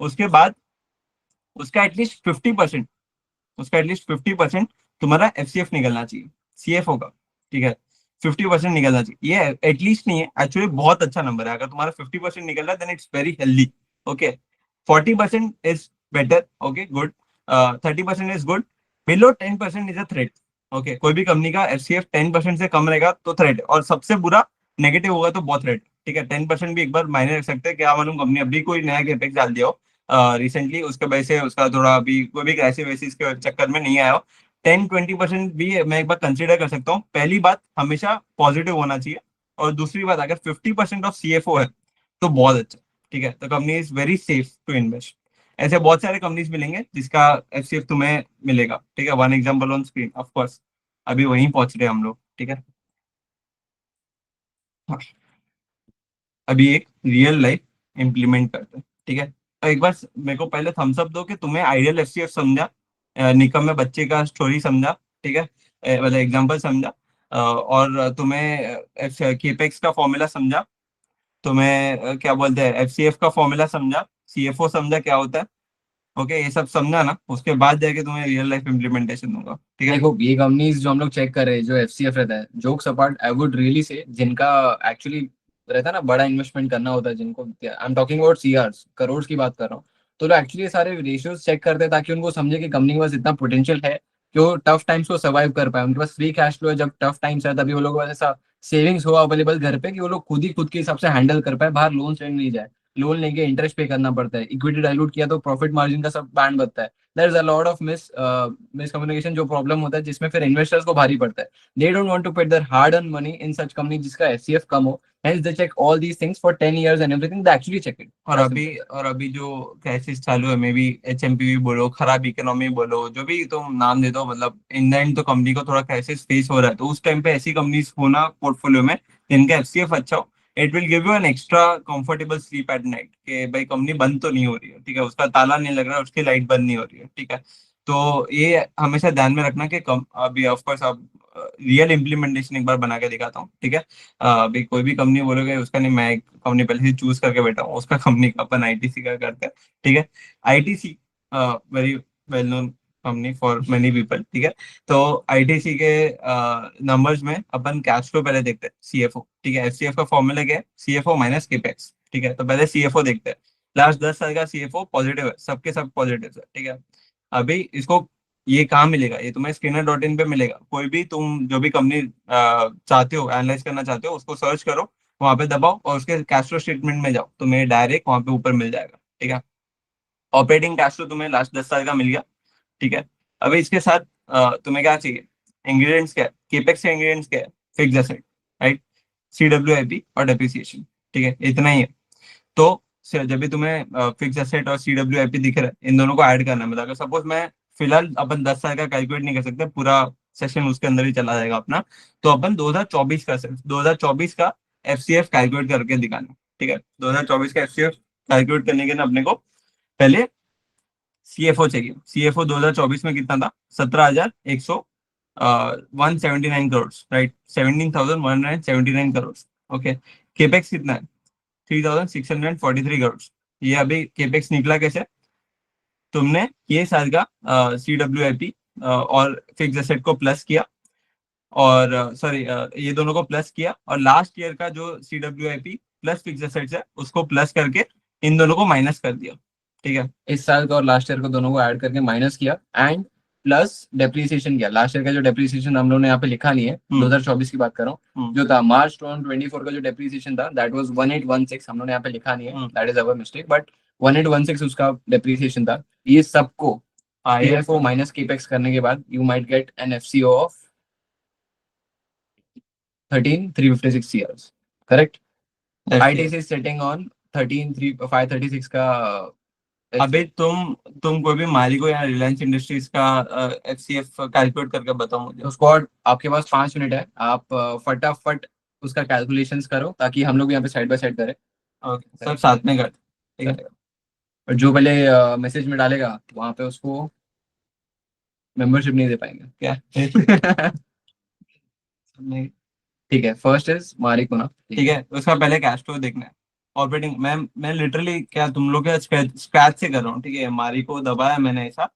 उसके बाद उसका एटलीस्ट 50%, उसका एटलीस्ट 50% तुम्हारा एफसीएफ निकलना चाहिए, सीएफओ का, ठीक है। 50% निकलना चाहिए, ये एटलीस्ट नहीं है, एक्चुअली बहुत अच्छा नंबर है, अगर तुम्हारा 50% निकल रहा है then it's very healthy, okay. 40% is better, okay, good. 30% is good. Below 10% is a threat, okay. कोई भी कंपनी का एफसीएफ 10% से कम रहेगा तो थ्रेट है, और सबसे बुरा नेगेटिव होगा तो बहुत थ्रेट, ठीक है। 10% भी एक बार मायने रख सकते हैं, क्या मालूम कंपनी अभी कोई नया कैपेक्स डाल दिया हो रिसेंटली, उसके वजह से उसका थोड़ा अभी कोई भी क्राइसिस वैसिस के चक्कर में नहीं आया हो। 10-20% भी मैं एक बार कंसिडर कर सकता हूँ। पहली बात, हमेशा पॉजिटिव होना चाहिए, और दूसरी बात, अगर 50% ऑफ सीएफओ है तो बहुत अच्छा, ठीक है, तो company is very safe to invest. ऐसे बहुत सारे कंपनीज मिलेंगे जिसका एफसीएफ तुम्हें मिलेगा, ठीक है, one example on screen of course, अभी वहीं पहुंच रहे हैं हम लोग, ठीक है। हाँ, अभी एक रियल लाइफ इम्प्लीमेंट करते हैं, ठीक है। तो एक बार मेरे को पहले थम्स अप दो कि तुम्हें आइडियल एफसीएफ समझा, निकम में बच्चे का स्टोरी समझा, ठीक है, मतलब एग्जांपल समझा, और तुम्हें केपेक्स का फॉर्मूला समझा, तुम्हें क्या बोलते हैं एफसीएफ का फॉर्मूला समझा, सीएफओ समझा क्या होता है, ओके, ये सब समझा ना, उसके बाद जाके तुम्हें रियल लाइफ इम्प्लीमेंटेशन दूंगा, ठीक है। देखो, ये कंपनीज जो हम लोग चेक कर रहे हैं, जो एफसीएफ रहता है, jokes apart, I would really say जिनका एक्चुअली रहता है ना, बड़ा इन्वेस्टमेंट करना होता है जिनको, I am talking about CR, crore की बात कर रहा हूँ, तो लोग एक्चुअली सारे रेशियोज चेक करते हैं ताकि उनको समझे कि कंपनी के पास इतना पोटेंशियल है कि वो टफ टाइम्स को सर्वाइव कर पाए, उनके पास फ्री कैश फ्लो है, जब टफ टाइम्स है तभी वो लोगों के पास ऐसा सेविंग्स हो अवेलेबल घर पे कि वो लोग खुद ही खुद के हिसाब से हैंडल कर पाए, बाहर लोन लेने नहीं जाए। लोन लेके इंटरेस्ट पे करना पड़ता है, इक्विटी डाइल्यूट किया तो प्रॉफिट मार्जिन का सब बैंड बनता है। There is a lot of miscommunication जो प्रॉब्लम होता है, जिसमें फिर इन्वेस्टर्स को भारी पड़ता है। They don't want to put their hard earn money in such company जिसका एफसीएफ कम हो, hence they check all these things for 10 years and everything, they actually check it as simple as और अभी जो क्राइसिस चालू है, may be HMP भी बोलो, खराब इकोनॉमी बोलो, जो भी तुम नाम दे दो, मतलब इन द एंड तो कंपनी को थोड़ा क्राइसिस फेस हो रहा है, तो उस टाइम पे ऐसी कंपनीज होना पोर्टफोलियो में जिनका एफसीएफ अच्छा हो, it will give you an extra comfortable sleep at night, कि भाई कंपनी बंद तो नहीं हो रही है, ठीक है, उसका ताला नहीं लग रहा है, उसकी लाइट बंद नहीं हो रही है, ठीक है। तो ये हमेशा ध्यान में रखना कि कम अभी ऑफकोर्स अब रियल इम्प्लीमेंटेशन एक बार बना के दिखाता हूँ, ठीक है। अभी कोई भी कंपनी बोलोगे उसका नहीं, मैं एक कंपनी पहले से चूज करके बैठा हूँ, उसका कंपनी का अपन आईटीसी का करते हैं, ठीक है। ITC very well known company for many people, ठीक है। तो आईटीसी के नंबर्स में अपन कैश फ्लो पहले देखते हैं, सीएफओ, ठीक है, एफसीएफ का फॉर्मूला क्या है, सीएफओ माइनस केपेक्स, ठीक है। तो पहले सीएफओ देखते हैं, लास्ट 10 साल का सीएफओ पॉजिटिव है, सबके सब पॉजिटिव है, ठीक है। अभी इसको ये कहाँ मिलेगा, ये तुम्हें स्किनर डॉट इन पे मिलेगा, कोई भी तुम जो भी कंपनी चाहते हो एनालाइज करना चाहते हो उसको सर्च करो, वहां पे दबाओ और उसके कैश फ्लो स्टेटमेंट में जाओ, तुम्हें डायरेक्ट वहां पे ऊपर मिल जाएगा, ठीक है। ऑपरेटिंग कैश फ्लो तुम्हें लास्ट 10 साल का मिल गया, ठीक है। अभी इसके साथ तुम्हें क्या चाहिए, इंग्रेडिएंट्स क्या है, केपेक्स के इंग्रेडिएंट्स क्या है, फिक्स एसेट, राइट, सीडब्ल्यूआईपी और डेप्रिसिएशन, ठीक है, इतना ही है। तो जब भी तुम्हें फिक्स एसेट और सीडब्ल्यूआईपी दिख रहा है, इन दोनों को ऐड करना है, मतलब अगर सपोज मैं फिलहाल अपन 10 साल का कैलकुलेट नहीं कर सकते, पूरा सेशन उसके अंदर ही चला जाएगा अपना, तो अपन 2024 का 2024 का एफसीएफ कैलकुलेट करके दिखाना, ठीक है। 2024 का एफसीएफ कैलकुलेट करने के लिए अपने को पहले सीएफओ चाहिए। सीएफओ 2024 में कितना था? 17,100 179 crore, right, 17,179 crore. Okay. Capex कितना है? 3,643 करोड़। ये अभी केपेक्स निकला कैसे? तुमने ये साल का CWIP और फिक्स एसेट को प्लस किया, और सॉरी, ये दोनों को प्लस किया, और लास्ट ईयर का जो CWIP प्लस फिक्स एसेट्स है उसको प्लस करके इन दोनों को माइनस कर दिया। ठीक है। इस साल का और लास्ट ईयर को दोनों को ऐड करके माइनस किया एंड प्लस डेप्रिसिएशन किया। लास्ट ईयर का जो डेप्रिसिएशन हम लोगों ने यहाँ पे लिखा नहीं है, 2024 की बात कर रहा हूँ, जो था मार्च 2024 का जो डेप्रिसिएशन था दैट वाज 1816। हम लोगों ने यहाँ पे लिखा नहीं है, that is our mistake, but 1816 उसका डेप्रिसिएशन था। ये सबको सीएफओ माइनस केपेक्स करने के बाद you might get an FCO of 13,356 CRs, correct? ITC sitting on 13,536 का। अभी तुम कोई भी मारिको या रिलायंस इंडस्ट्रीज का FCF कैलकुलेट करके बताओ मुझे। तो स्क्वाड आपके पास 5 मिनट है, आप फटाफट उसका कैलकुलेशंस करो ताकि हम लोग यहाँ पे साइड बाय साइड करें। ओके, सब साथ में कर। ठीक है। और जो पहले मैसेज में डालेगा वहां पे उसको मेंबरशिप नहीं दे पाएंगे क्या? ठीक है, फर्स्ट इज मारिको ना। ठीक है, उसका पहले कैश फ्लो देखना है। ऑपरेटिंग, मैं लिटरली क्या तुम लोग के स्क्रैच से कर रहा हूँ। ठीक है, मारी को दबाया मैंने ऐसा,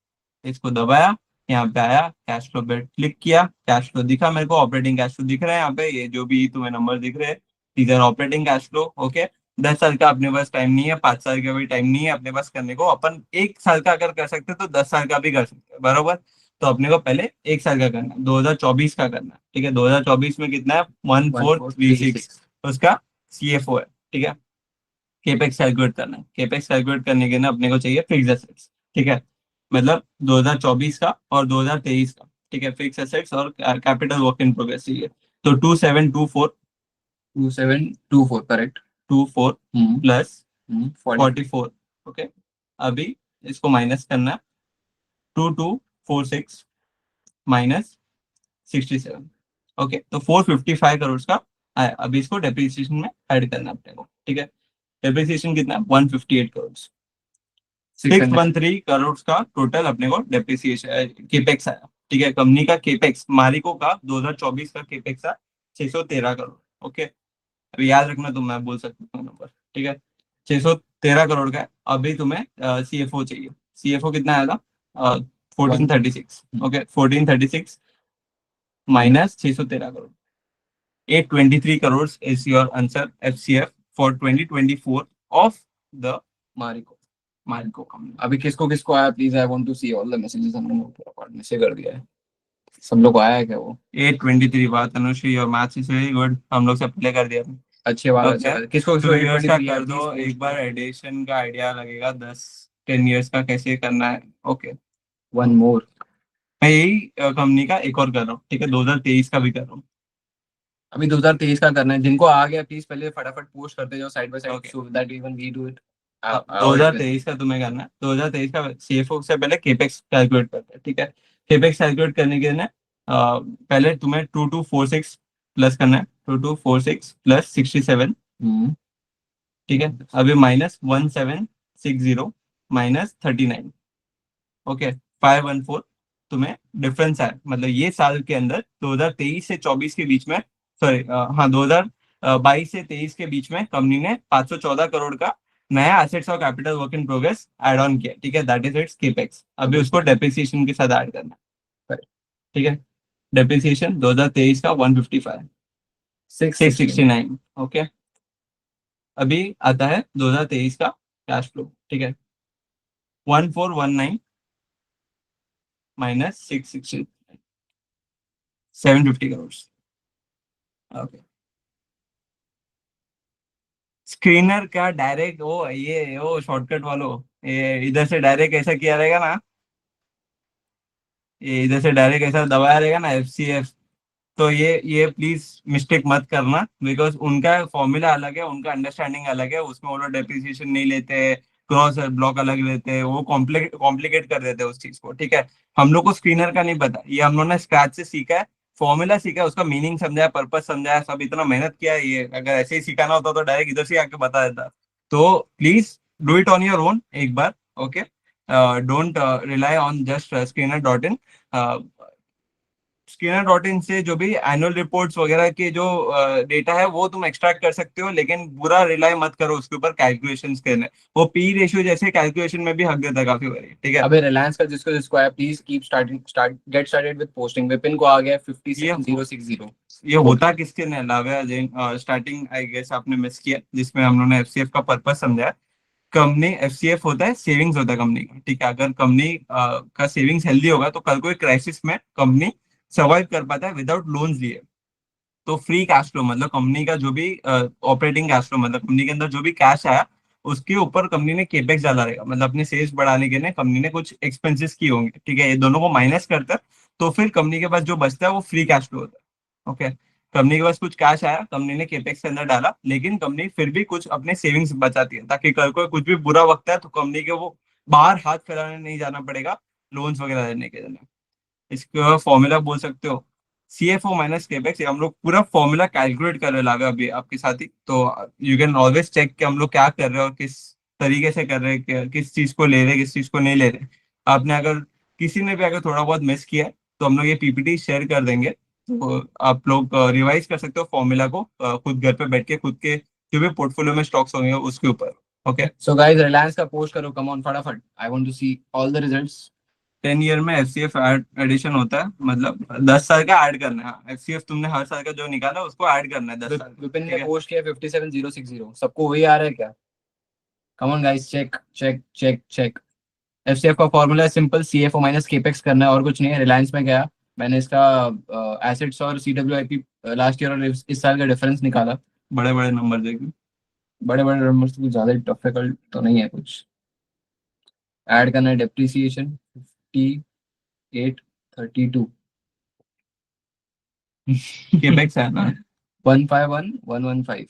इसको दबाया, यहाँ पे आया, कैश फ्लो पे क्लिक किया, कैश फ्लो दिखा मेरे को, ऑपरेटिंग कैश फ्लो दिख रहा है यहाँ पे, ये जो भी तुम्हें नंबर दिख रहे हैं इधर ऑपरेटिंग कैश फ्लो। ओके। 10 साल का अपने पास टाइम नहीं है, 5 साल का भी टाइम नहीं है अपने पास करने को। अपन 1 साल का अगर कर सकते तो 10 साल का भी कर सकते हैं, बरोबर। तो अपने को पहले 1 साल का करना है, 2024 का करना है। ठीक है, 2024 में कितना है? 1436 उसका CFO है। ठीक है। केपेक्स कैलकुलेट करना है। केपेक्स कैलकुलेट करने के लिए अपने को चाहिए फिक्स एसेट्स। ठीक है, मतलब 2024 का और 2023 का। ठीक है, फिक्स एसेट्स और कैपिटल वर्क इन प्रोग्रेस चाहिए। तो 2724, 2724 करेक्ट। 24 प्लस 40 44। ओके। अभी इसको माइनस करना है, 2246 माइनस 67। ओके, तो 455 करोड़ का आया। अभी इसको डेप्रिसिएशन में ऐड करना है अपने को। ठीक है, डेप्रिसिएशन कितना है? 158 करोड़। 613 करोड़ का टोटल अपने को डेप्रिसिएशन केपेक्स आया। ठीक है, कंपनी का केपेक्स, मारिको का 2024 का केपेक्स है 613 करोड़। ओके, अभी याद रखना, तो मैं बोल सकता हूँ नंबर। ठीक है, 613 करोड़ का है। अभी तुम्हें CFO चाहिए। CFO कितना आएगा? 1436। Okay, 1436 minus 613 crore, 823 crore is your answer, FCF for 2024 of the Marico. Marico company. अभी किसको किसको आया please, I want to see all the messages. हमने पूरा में से कर दिया है, सब लोग को आया है क्या वो? 823 बात, Anushree, your maths is very good, हम लोग से पहले कर दिया। अच्छी बात, अच्छी ओके, बात। किसको किसको 2 इयर्स का 823 है कर दो प्लीज? एक बार, एडिशन का आइडिया लगेगा। 10 10 इयर्स का कैसे करना है। Okay, one more. मैं यही कंपनी का एक और कर रहा हूँ। ठीक है, 2023 का भी कर रहा हूँ। अभी 2023 का करना है, जिनको आ गया प्लीज पहले फटाफट पोस्ट करते जाओ side by side okay, so that even we do it. 2023 का तुम्हें करना है। 2023 का CFO से पहले केपेक्स कैलकुलेट करते हैं। ठीक है, केपेक्स कैलकुलेट करने के लिए ना, पहले तुम्हें 2246 प्लस करना है, 2246 प्लस 67। ठीक है, अभी माइनस 1760 माइनस 39। ओके, 514 तुम्हें डिफरेंस है, मतलब ये साल के अंदर 2023 से 24 के बीच में, सॉरी, हाँ, 2022 से 23 के बीच में कंपनी ने 514 करोड़ का नया एसेट्स और capital work in progress add on किया। ठीक है, दैट इज इट्स केपेक्स। अभी उसको डेप्रिसिएशन के साथ ऐड करना है। ठीक है, डेप्रिसिएशन 2023 का 155, 669। ओके, अभी आता है 2023 का कैश फ्लो। ठीक है, 1419 माइनस 660, 750 करोड़। ओके, स्क्रीनर का डायरेक्ट वो ये वो शॉर्टकट वालों, ये इधर से डायरेक्ट ऐसा किया रहेगा ना, ये इधर से डायरेक्ट ऐसा दबाया रहेगा ना, FCF। तो ये प्लीज मिस्टेक मत करना, बिकॉज उनका फॉर्मूला अलग है, उनका अंडरस्टैंडिंग अलग है, उसमें वो लोग डेप्रिसिएशन नहीं लेते, क्रॉस ब्लॉक अलग लेते हैं, वो कॉम्प्लिकेट कर देते हैं उस चीज को। ठीक है, हम लोग को स्क्रीनर का नहीं पता, ये हम लोग ने स्क्रैच से सीखा है, फॉर्मूला सीखा है, उसका मीनिंग समझा है, पर्पस समझा है, सब इतना मेहनत किया है। ये अगर ऐसे ही सिखाना होता तो डायरेक्ट इधर से आके बता देता। तो please do it on your own एक बार। Okay, don't rely on just screener in. Screener in से जो भी एनुअल रिपोर्ट्स वगैरह के जो डेटा है वो तुम एक्सट्रैक्ट कर सकते हो, लेकिन पूरा रिलाई मत करो उसके ऊपर कैलकुलेशंस करने। वो पी रेशियो जैसे कैलकुलेशन में भी हक देता है काफी बारी, ठीक है। अबे रिलायंस का जिसको जिसको है, please keep get started with posting. Vipin को आ गया ये 57060। ये होता किसके ने अलावा अजय, स्टार्टिंग आई गेस आपने मिस किया जिसमें हम लोगों ने एफसीएफ का पर्पस समझा। कंपनी एफसीएफ होता है, सेविंग्स होता है कंपनी का, ठीक है। अगर कंपनी का सेविंग्स हेल्दी होगा तो कल को एक क्राइसिस में कंपनी सर्वाइव कर पाता है विदाउट लोन्स लिए। तो फ्री कैश फ्लो मतलब कंपनी का जो भी ऑपरेटिंग कैश फ्लो, मतलब कंपनी के अंदर जो भी कैश आया उसके ऊपर कंपनी ने केपेक्स डाला रहेगा, मतलब अपने सेल्स बढ़ाने के लिए कंपनी ने कुछ एक्सपेंसेस किए होंगे, ठीक है। ये दोनों को माइनस करता है तो फिर कंपनी के पास जो बचता है वो फ्री कैश फ्लो होता है, ओके। कंपनी के पास कुछ कैश आया, कंपनी ने केपेक्स के अंदर डाला, लेकिन कंपनी फिर भी कुछ अपने सेविंग्स बचाती है ताकि कल को कुछ भी बुरा वक्त है तो कंपनी के वो बाहर हाथ फैलाने नहीं जाना पड़ेगा लोन्स वगैरह लेने के लिए। इसका फॉर्मूला बोल सकते हो CFO माइनस केपेक्स। हम लोग पूरा फॉर्मूला कैलकुलेट कर रहे लागे अभी आपके साथ ही, तो यू कैन ऑलवेज चेक कि हम लोग क्या कर रहे हैं और किस तरीके से कर रहे हैं, किस चीज को ले रहे हैं किस चीज को नहीं ले रहे। आपने अगर किसी ने भी अगर थोड़ा बहुत मिस किया है तो हम लोग ये पीपीटी शेयर कर देंगे, तो आप लोग रिवाइज कर सकते हो फॉर्मूला को खुद घर पे बैठ के, खुद के जो भी पोर्टफोलियो में स्टॉक्स होंगे उसके ऊपर, ओके। सो गाइस रिलायंस का पोस्ट करो, कम ऑन फटाफट, I want to see all the results. 10 year में एफसीएफ एडिशन होता है, मतलब 10 साल का ऐड करना है। हाँ, एफसीएफ तुमने हर साल का जो निकाला उसको ऐड करना है 10 साल का, विपिन ठीक ने है। पोस्ट किया 57060। सबको वही आ रहा है क्या? Come on guys, check check check check. FCF का फॉर्मूला है सिंपल, सीएफओ माइनस केपेक्स करना है और कुछ नहीं है। रिलायंस में गया, मैंने इसका एसेट्स और सीडब्ल्यूआईपी लास्ट ईयर और इस साल का डिफरेंस निकाला। बड़े बड़े नंबर देखो। बड़े बड़े नंबर्स कुछ ज्यादा डिफिकल्ट तो नहीं है कुछ। ऐड करना है डेप्रिसिएशन 5832। केपेक्स है ना। 151115।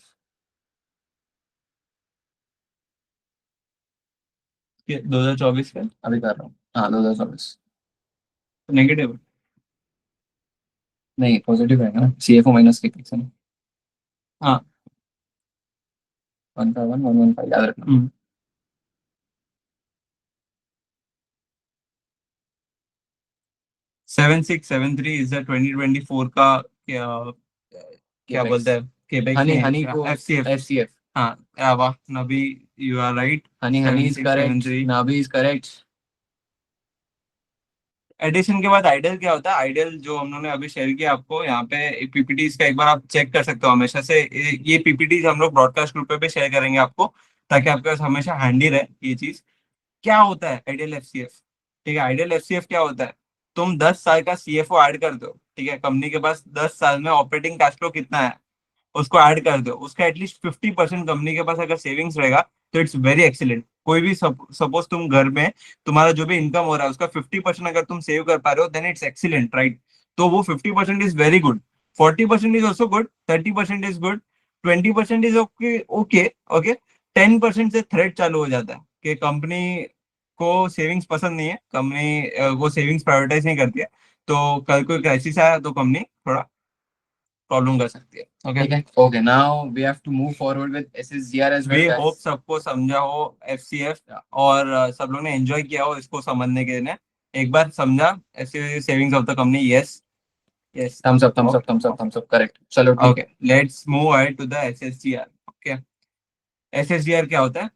2024 का अभी कर रहा हूँ, हाँ 2024। नेगेटिव। नहीं पॉजिटिव है ना, सीएफओ माइनस केपेक्स है ना। हाँ। 151115 याद रखना। 7673 इज 2024 का क्या, क्या बोलते केपेक्स। हैं, केपेक्स हनी नहीं हनी है को एफसीएफ। एफसीएफ। हाँ वाह नबी, यू आर राइट। हनी हनी seven is six seven correct, three नाभी इज करेक्ट। एडिशन के बाद आइडियल क्या होता है, आइडियल जो हम लोगों ने अभी शेयर किया आपको यहाँ पे पीपीटीज का एक बार आप चेक कर सकते हो हमेशा से। ये पीपीटीज हम लोग ब्रॉडकास्ट ग्रुप पे भी शेयर करेंगे आपको, ताकि आपके पास हमेशा हैंडी रहे ये चीज। क्या होता है आइडियल एफसीएफ, ठीक है। आइडियल एफसीएफ क्या होता है, तुम 10 साल का सीएफओ ऐड कर दो, ठीक है। कंपनी के पास 10 साल में ऑपरेटिंग कैश फ्लो कितना है उसको ऐड कर दो, उसका एटलीस्ट 50% कंपनी के पास अगर सेविंग्स रहेगा तो इट्स वेरी एक्सीलेंट। कोई भी सपोज तुम घर में तुम्हारा जो भी इनकम हो रहा है उसका 50% अगर तुम सेव कर पा रहे हो देन इट्स एक्सीलेंट, राइट। तो वो 50% is very good, 40% is also good, 30% is good, 20% is okay okay okay. 10% से थ्रेट चालू हो जाता है कि कंपनी को सेविंग्स पसंद नहीं है, कंपनी वो सेविंग्स प्रायोरिटाइज नहीं करती है, तो कल कोई क्राइसिस आया तो कंपनी थोड़ा प्रॉब्लम कर सकती है, ओके। ठीक है, okay now we have to move forward with SSGR as well we hope guys. सबको समझा हो एफसीएफ, और सब लोग ने एंजॉय किया हो इसको समझने के लिए। एक बार समझा ऐसे savings of the company, yes yes. Thumbs up thumbs up okay thumbs up thumbs up, correct, चलो ठीक ओके, है। Let's move ahead to the SSGR, okay. SSGR क्या होता है,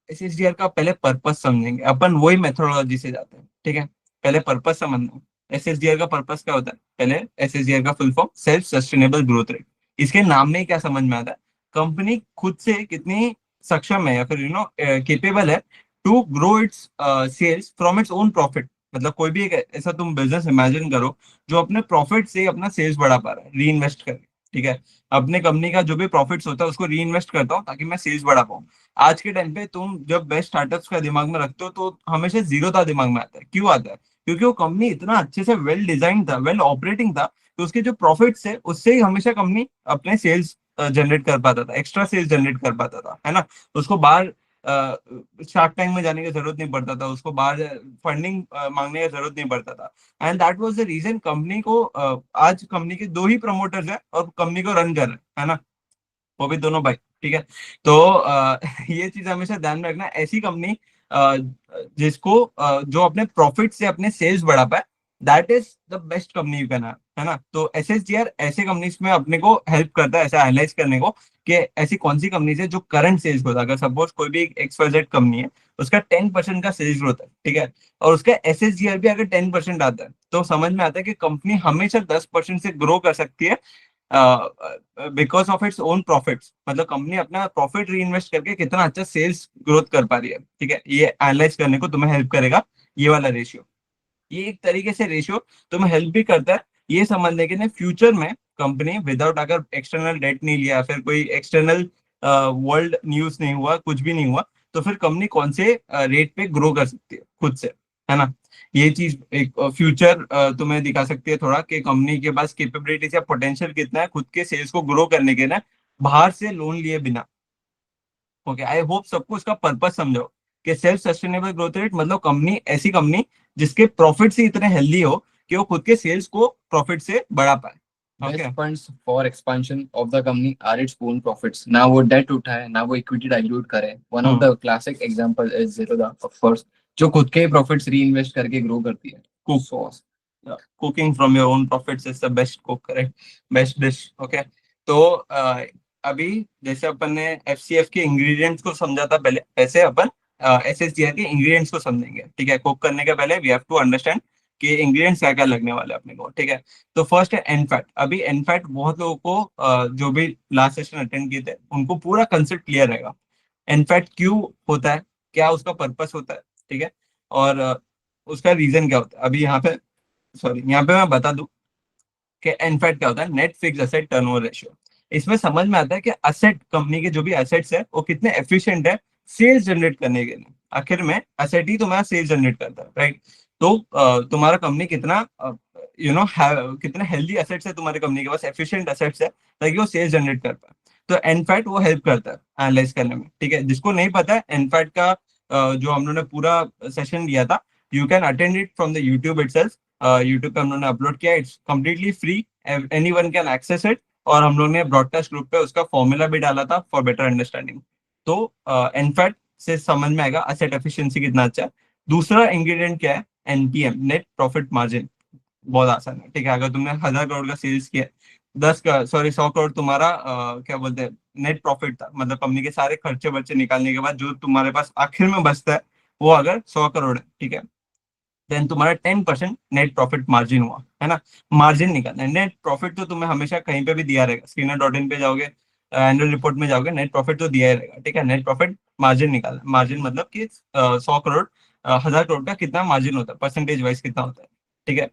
एसएसडीआर का पहले पर्पस समझेंगे अपन, वही मेथोडोलॉजी से जाते हैं, ठीक है। पहले पर्पस समझना। एसएसडीआर का पर्पस क्या होता है, पहले एसएसडीआर का full form self sustainable growth rate. इसके नाम में ही क्या समझ में आता है, कंपनी खुद से कितनी सक्षम है या फिर केपेबल है to grow its sales from its own profit. मतलब कोई भी एक ऐसा तुम बिजनेस इमेजिन करो जो अपने प्रॉफिट से अपना सेल्स बढ़ा पा रहा है, री इन्वेस्ट करके, ठीक है। अपने कंपनी का जो भी प्रॉफिट्स होता है उसको री इन्वेस्ट करता हूँ ताकि मैं सेल्स बढ़ा पाऊँ। आज के टाइम पे तुम जब बेस्ट स्टार्टअप्स का दिमाग में रखते हो तो हमेशा जीरो था दिमाग में आता है, क्यों आता है, क्योंकि वो कंपनी इतना अच्छे से वेल डिजाइन था, वेल ऑपरेटिंग था, तो उसके जो प्रॉफिट्स है उससे ही हमेशा कंपनी अपने सेल्स जनरेट कर पाता था, एक्स्ट्रा सेल्स जनरेट कर पाता था, है ना। उसको बाहर शार्क टैंक में जाने की जरूरत नहीं पड़ता था, उसको बाहर फंडिंग मांगने की जरूरत नहीं पड़ता था। And that was the reason company को आज कंपनी के दो ही प्रमोटर्स है और कंपनी को रन कर रहे हैं, है ना, वो भी दोनों भाई, ठीक है। तो ये चीज हमेशा ध्यान में रखना, ऐसी कंपनी जिसको जो अपने प्रॉफिट से अपने सेल्स बढ़ा पाए, that is the best company you can have, है ना। तो एसएसजीआर ऐसे कंपनीज में अपने को हेल्प करता है ऐसा एनालाइज करने को कि ऐसी कौन सी कंपनीज है जो करंट सेल्स ग्रोथ, अगर सपोज कोई भी एक्सवाइजेड कंपनी है, उसका 10% का सेल्स ग्रोथ है, ठीक है, और उसका एसएसजीआर भी अगर 10% आता है, तो समझ में आता है कि कंपनी हमेशा 10% से ग्रो कर सकती है because of its own profits. मतलब कंपनी अपना प्रॉफिट री इन्वेस्ट करके कितना अच्छा सेल्स ग्रोथ कर पा रही है, ठीक है। ये एनालाइज करने को तुम्हें हेल्प करेगा ये वाला रेशियो। ये एक तरीके से रेशियो तुम्हें हेल्प भी करता है ये समझने के लिए फ्यूचर में कंपनी विदाउट, अगर एक्सटर्नल डेट नहीं लिया, फिर कोई एक्सटर्नल वर्ल्ड न्यूज नहीं हुआ, कुछ भी नहीं हुआ, तो फिर कंपनी कौन से रेट पे ग्रो कर सकती है खुद से, है ना। ये चीज एक फ्यूचर तुम्हें दिखा सकती है थोड़ा कि कंपनी के पास कैपेबिलिटीज या पोटेंशियल कितना है खुद के सेल्स को ग्रो करने के लिए बाहर से लोन लिए बिना। ओके, आई होप सबको इसका पर्पस समझो कि सेल्फ सस्टेनेबल ग्रोथ रेट मतलब कंपनी, ऐसी कंपनी जिसके प्रॉफिट ही इतने हेल्दी हो कि वो खुद के सेल्स को प्रॉफिट से बढ़ा पाए। Best okay. Funds for expansion of the company are its own profits. ना वो डेट उठाए, ना वो इक्विटी डाइल्यूट करे। One of hmm. The classic example is Zerodha, of course, जो खुद के प्रॉफिट्स री इन्वेस्ट करके ग्रो करती है। Cook, sauce. Cooking from your own profits is the best cook, correct, best dish. Okay. तो अभी जैसे अपन ने एफसीएफ के इंग्रेडिएंट्स को समझा था पहले, ऐसे अपन एसएसजीआर के इंग्रेडिएंट्स को समझेंगे, ठीक है। कुक करने के पहले वी हैव टू अंडरस्टैंड कि इंग्रेडिएंट्स क्या क्या लगने वाले हैं अपने को, ठीक है। तो फर्स्ट है एनफैट। अभी एनफैट बहुत लोगों को जो भी लास्ट सेशन अटेंड किए थे उनको पूरा कंसेप्ट क्लियर रहेगा। एनफैट क्यों होता है, क्या उसका पर्पस होता है, ठीक है, और उसका रीजन क्या होता है। अभी यहाँ पे, सॉरी, यहाँ पे मैं बता दूं कि एनफैट क्या होता है, net fix asset turnover ratio. इसमें समझ में आता है कि असेट, कंपनी के जो भी एसेट्स है वो कितने एफिशिएंट है सेल्स जनरेट करने के लिए। आखिर में एसेट ही तुम्हारा सेल्स जनरेट करता है, राइट। तो तुम्हारा कंपनी कितना कितने हेल्दी एसेट्स है तुम्हारी कंपनी के पास, एफिशिएंट एसेट्स है ताकि वो सेल्स जनरेट कर पाए। तो एनफैट वो हेल्प करता है एनालाइज करने में, ठीक है। जिसको नहीं पता है एनफैट का जो हम लोगों ने पूरा सेशन लिया था, you can attend it from the YouTube itself. YouTube पे हम लोग ने अपलोड किया, it's completely free, anyone can access it. और हम लोग ने ब्रॉडकास्ट ग्रुप पे उसका फॉर्मूला भी डाला था फॉर बेटर अंडरस्टैंडिंग। तो इनफैक्ट से समझ में आएगा असेट एफिशिएंसी कितना अच्छा है। दूसरा इंग्रेडिएंट क्या है, एनपीएम, नेट प्रॉफिट मार्जिन। बहुत आसान है, ठीक है। अगर तुमने 1,000 करोड़ का सेल्स किया, 100 करोड़ तुम्हारा क्या बोलते हैं नेट प्रॉफिट था, मतलब कंपनी के सारे खर्चे बर्चे निकालने के बाद जो तुम्हारे पास आखिर में बचता है, वो अगर 100 करोड़ है, ठीक है, देन तुम्हारा 10% नेट प्रॉफिट मार्जिन हुआ, है ना। मार्जिन निकालना है, नेट प्रॉफिट तो तुम्हें हमेशा कहीं पे भी दिया रहेगा, स्क्रीनर.इन पे जाओगे, एनुअल रिपोर्ट में जाओगे, नेट प्रॉफिट तो दिया ही रहेगा, ठीक है। नेट प्रॉफिट मार्जिन निकालना, मार्जिन मतलब कि 100 करोड़, 1,000 करोड़ का कितना मार्जिन होता है, परसेंटेज वाइज कितना होता है, ठीक है।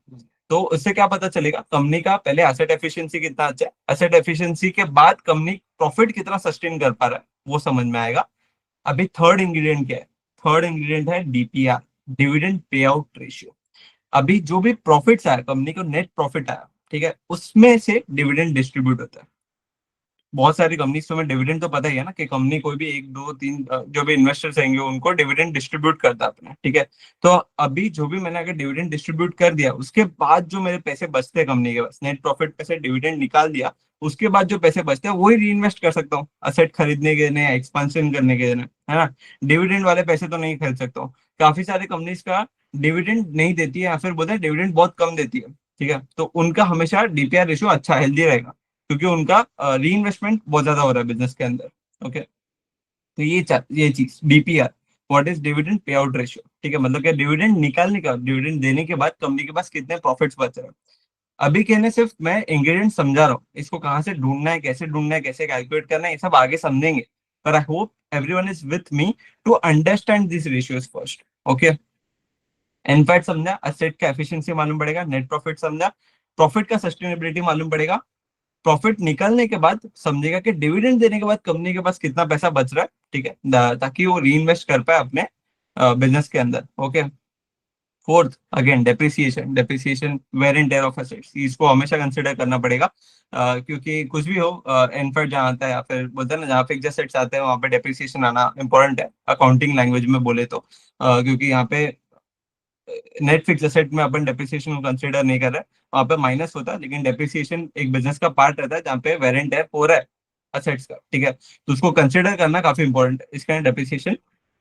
तो उससे क्या पता चलेगा कंपनी का पहले एसेट एफिशिएंसी कितना अच्छा है, एसेट एफिशिएंसी के बाद कंपनी प्रॉफिट कितना सस्टेन कर पा रहा है वो समझ में आएगा। अभी थर्ड इंग्रेडिएंट क्या है, थर्ड इंग्रेडिएंट है DPR, dividend pay out ratio. अभी जो भी प्रॉफिट्स आया कंपनी को, नेट प्रॉफिट आया, ठीक है, उसमें से डिविडेंड डिस्ट्रीब्यूट होता है। बहुत सारी कंपनीज तो में डिविडेंड तो पता ही है ना कि कंपनी कोई भी एक दो तीन जो भी इन्वेस्टर्स रहेंगे उनको डिविडेंड डिस्ट्रीब्यूट करता है अपना, ठीक है। तो अभी जो भी मैंने अगर डिविडेंड डिस्ट्रीब्यूट कर दिया, उसके बाद जो मेरे पैसे बचते हैं कंपनी के पास, नेट प्रॉफिट पे से डिविडेंड निकाल दिया, उसके बाद जो पैसे बचते हैं वही री इन्वेस्ट कर सकता हूँ असेट खरीदने के लिए, एक्सपेंशन करने के लिए, है ना। डिविडेंड वाले पैसे तो नहीं खरीद सकता हूँ। काफी सारी कंपनीज का डिविडेंड नहीं देती है या फिर बोलते हैं डिविडेंड बहुत कम देती है, ठीक है, तो उनका हमेशा डीपीआर रेशियो अच्छा हेल्दी रहेगा क्योंकि उनका री इन्वेस्टमेंट बहुत ज्यादा हो रहा है बिजनेस के अंदर। ओके। तो ये चीज DPR, what is dividend pay out ratio, ठीक है, मतलब कि डिविडेंड निकालने का, डिविडेंड देने के बाद कंपनी के पास कितने प्रॉफिट्स बच रहे हैं। अभी कहने सिर्फ मैं इंग्रेडिएंट समझा रहा हूँ, इसको कहाँ से ढूंढना है, कैसे ढूंढना है, कैसे कैलकुलेट करना है, ये सब आगे समझेंगे। पर I hope everyone is with me to understand this ratios first. Okay. In fact समझा, असेट का एफिशिएंसी मालूम पड़ेगा, नेट प्रॉफिट समझा, प्रॉफिट का सस्टेनेबिलिटी मालूम पड़ेगा, प्रॉफिट निकलने के बाद समझेगा कि डिविडेंड देने के बाद कंपनी के पास कितना पैसा बच रहा है, ठीक है, ताकि वो री इन्वेस्ट कर पाए अपने बिजनेस के अंदर। Okay. Fourth, again depreciation, depreciation wear and tear of assets, इसको हमेशा कंसिडर करना पड़ेगा। क्योंकि कुछ भी हो, इनफैक्ट जहाँ आता है या फिर बोलते हैं ना जहाँ फिक्स एसेट्स आते हैं वहाँ पे डेप्रिसिएशन आना इंपॉर्टेंट है अकाउंटिंग लैंग्वेज में बोले तो। क्योंकि यहाँ पे नेट फिक्स एसेट में अपन डेप्रिसिएशन को कंसिडर नहीं कर रहे, वहां पे माइनस होता है, लेकिन डेप्रिसिएशन एक बिजनेस का पार्ट रहता है जहाँ पे वेरिएंट है हो रहा है असेट्स का, ठीक है, तो उसको कंसिडर करना काफी इंपॉर्टेंट है, इसका डेप्रिसिएशन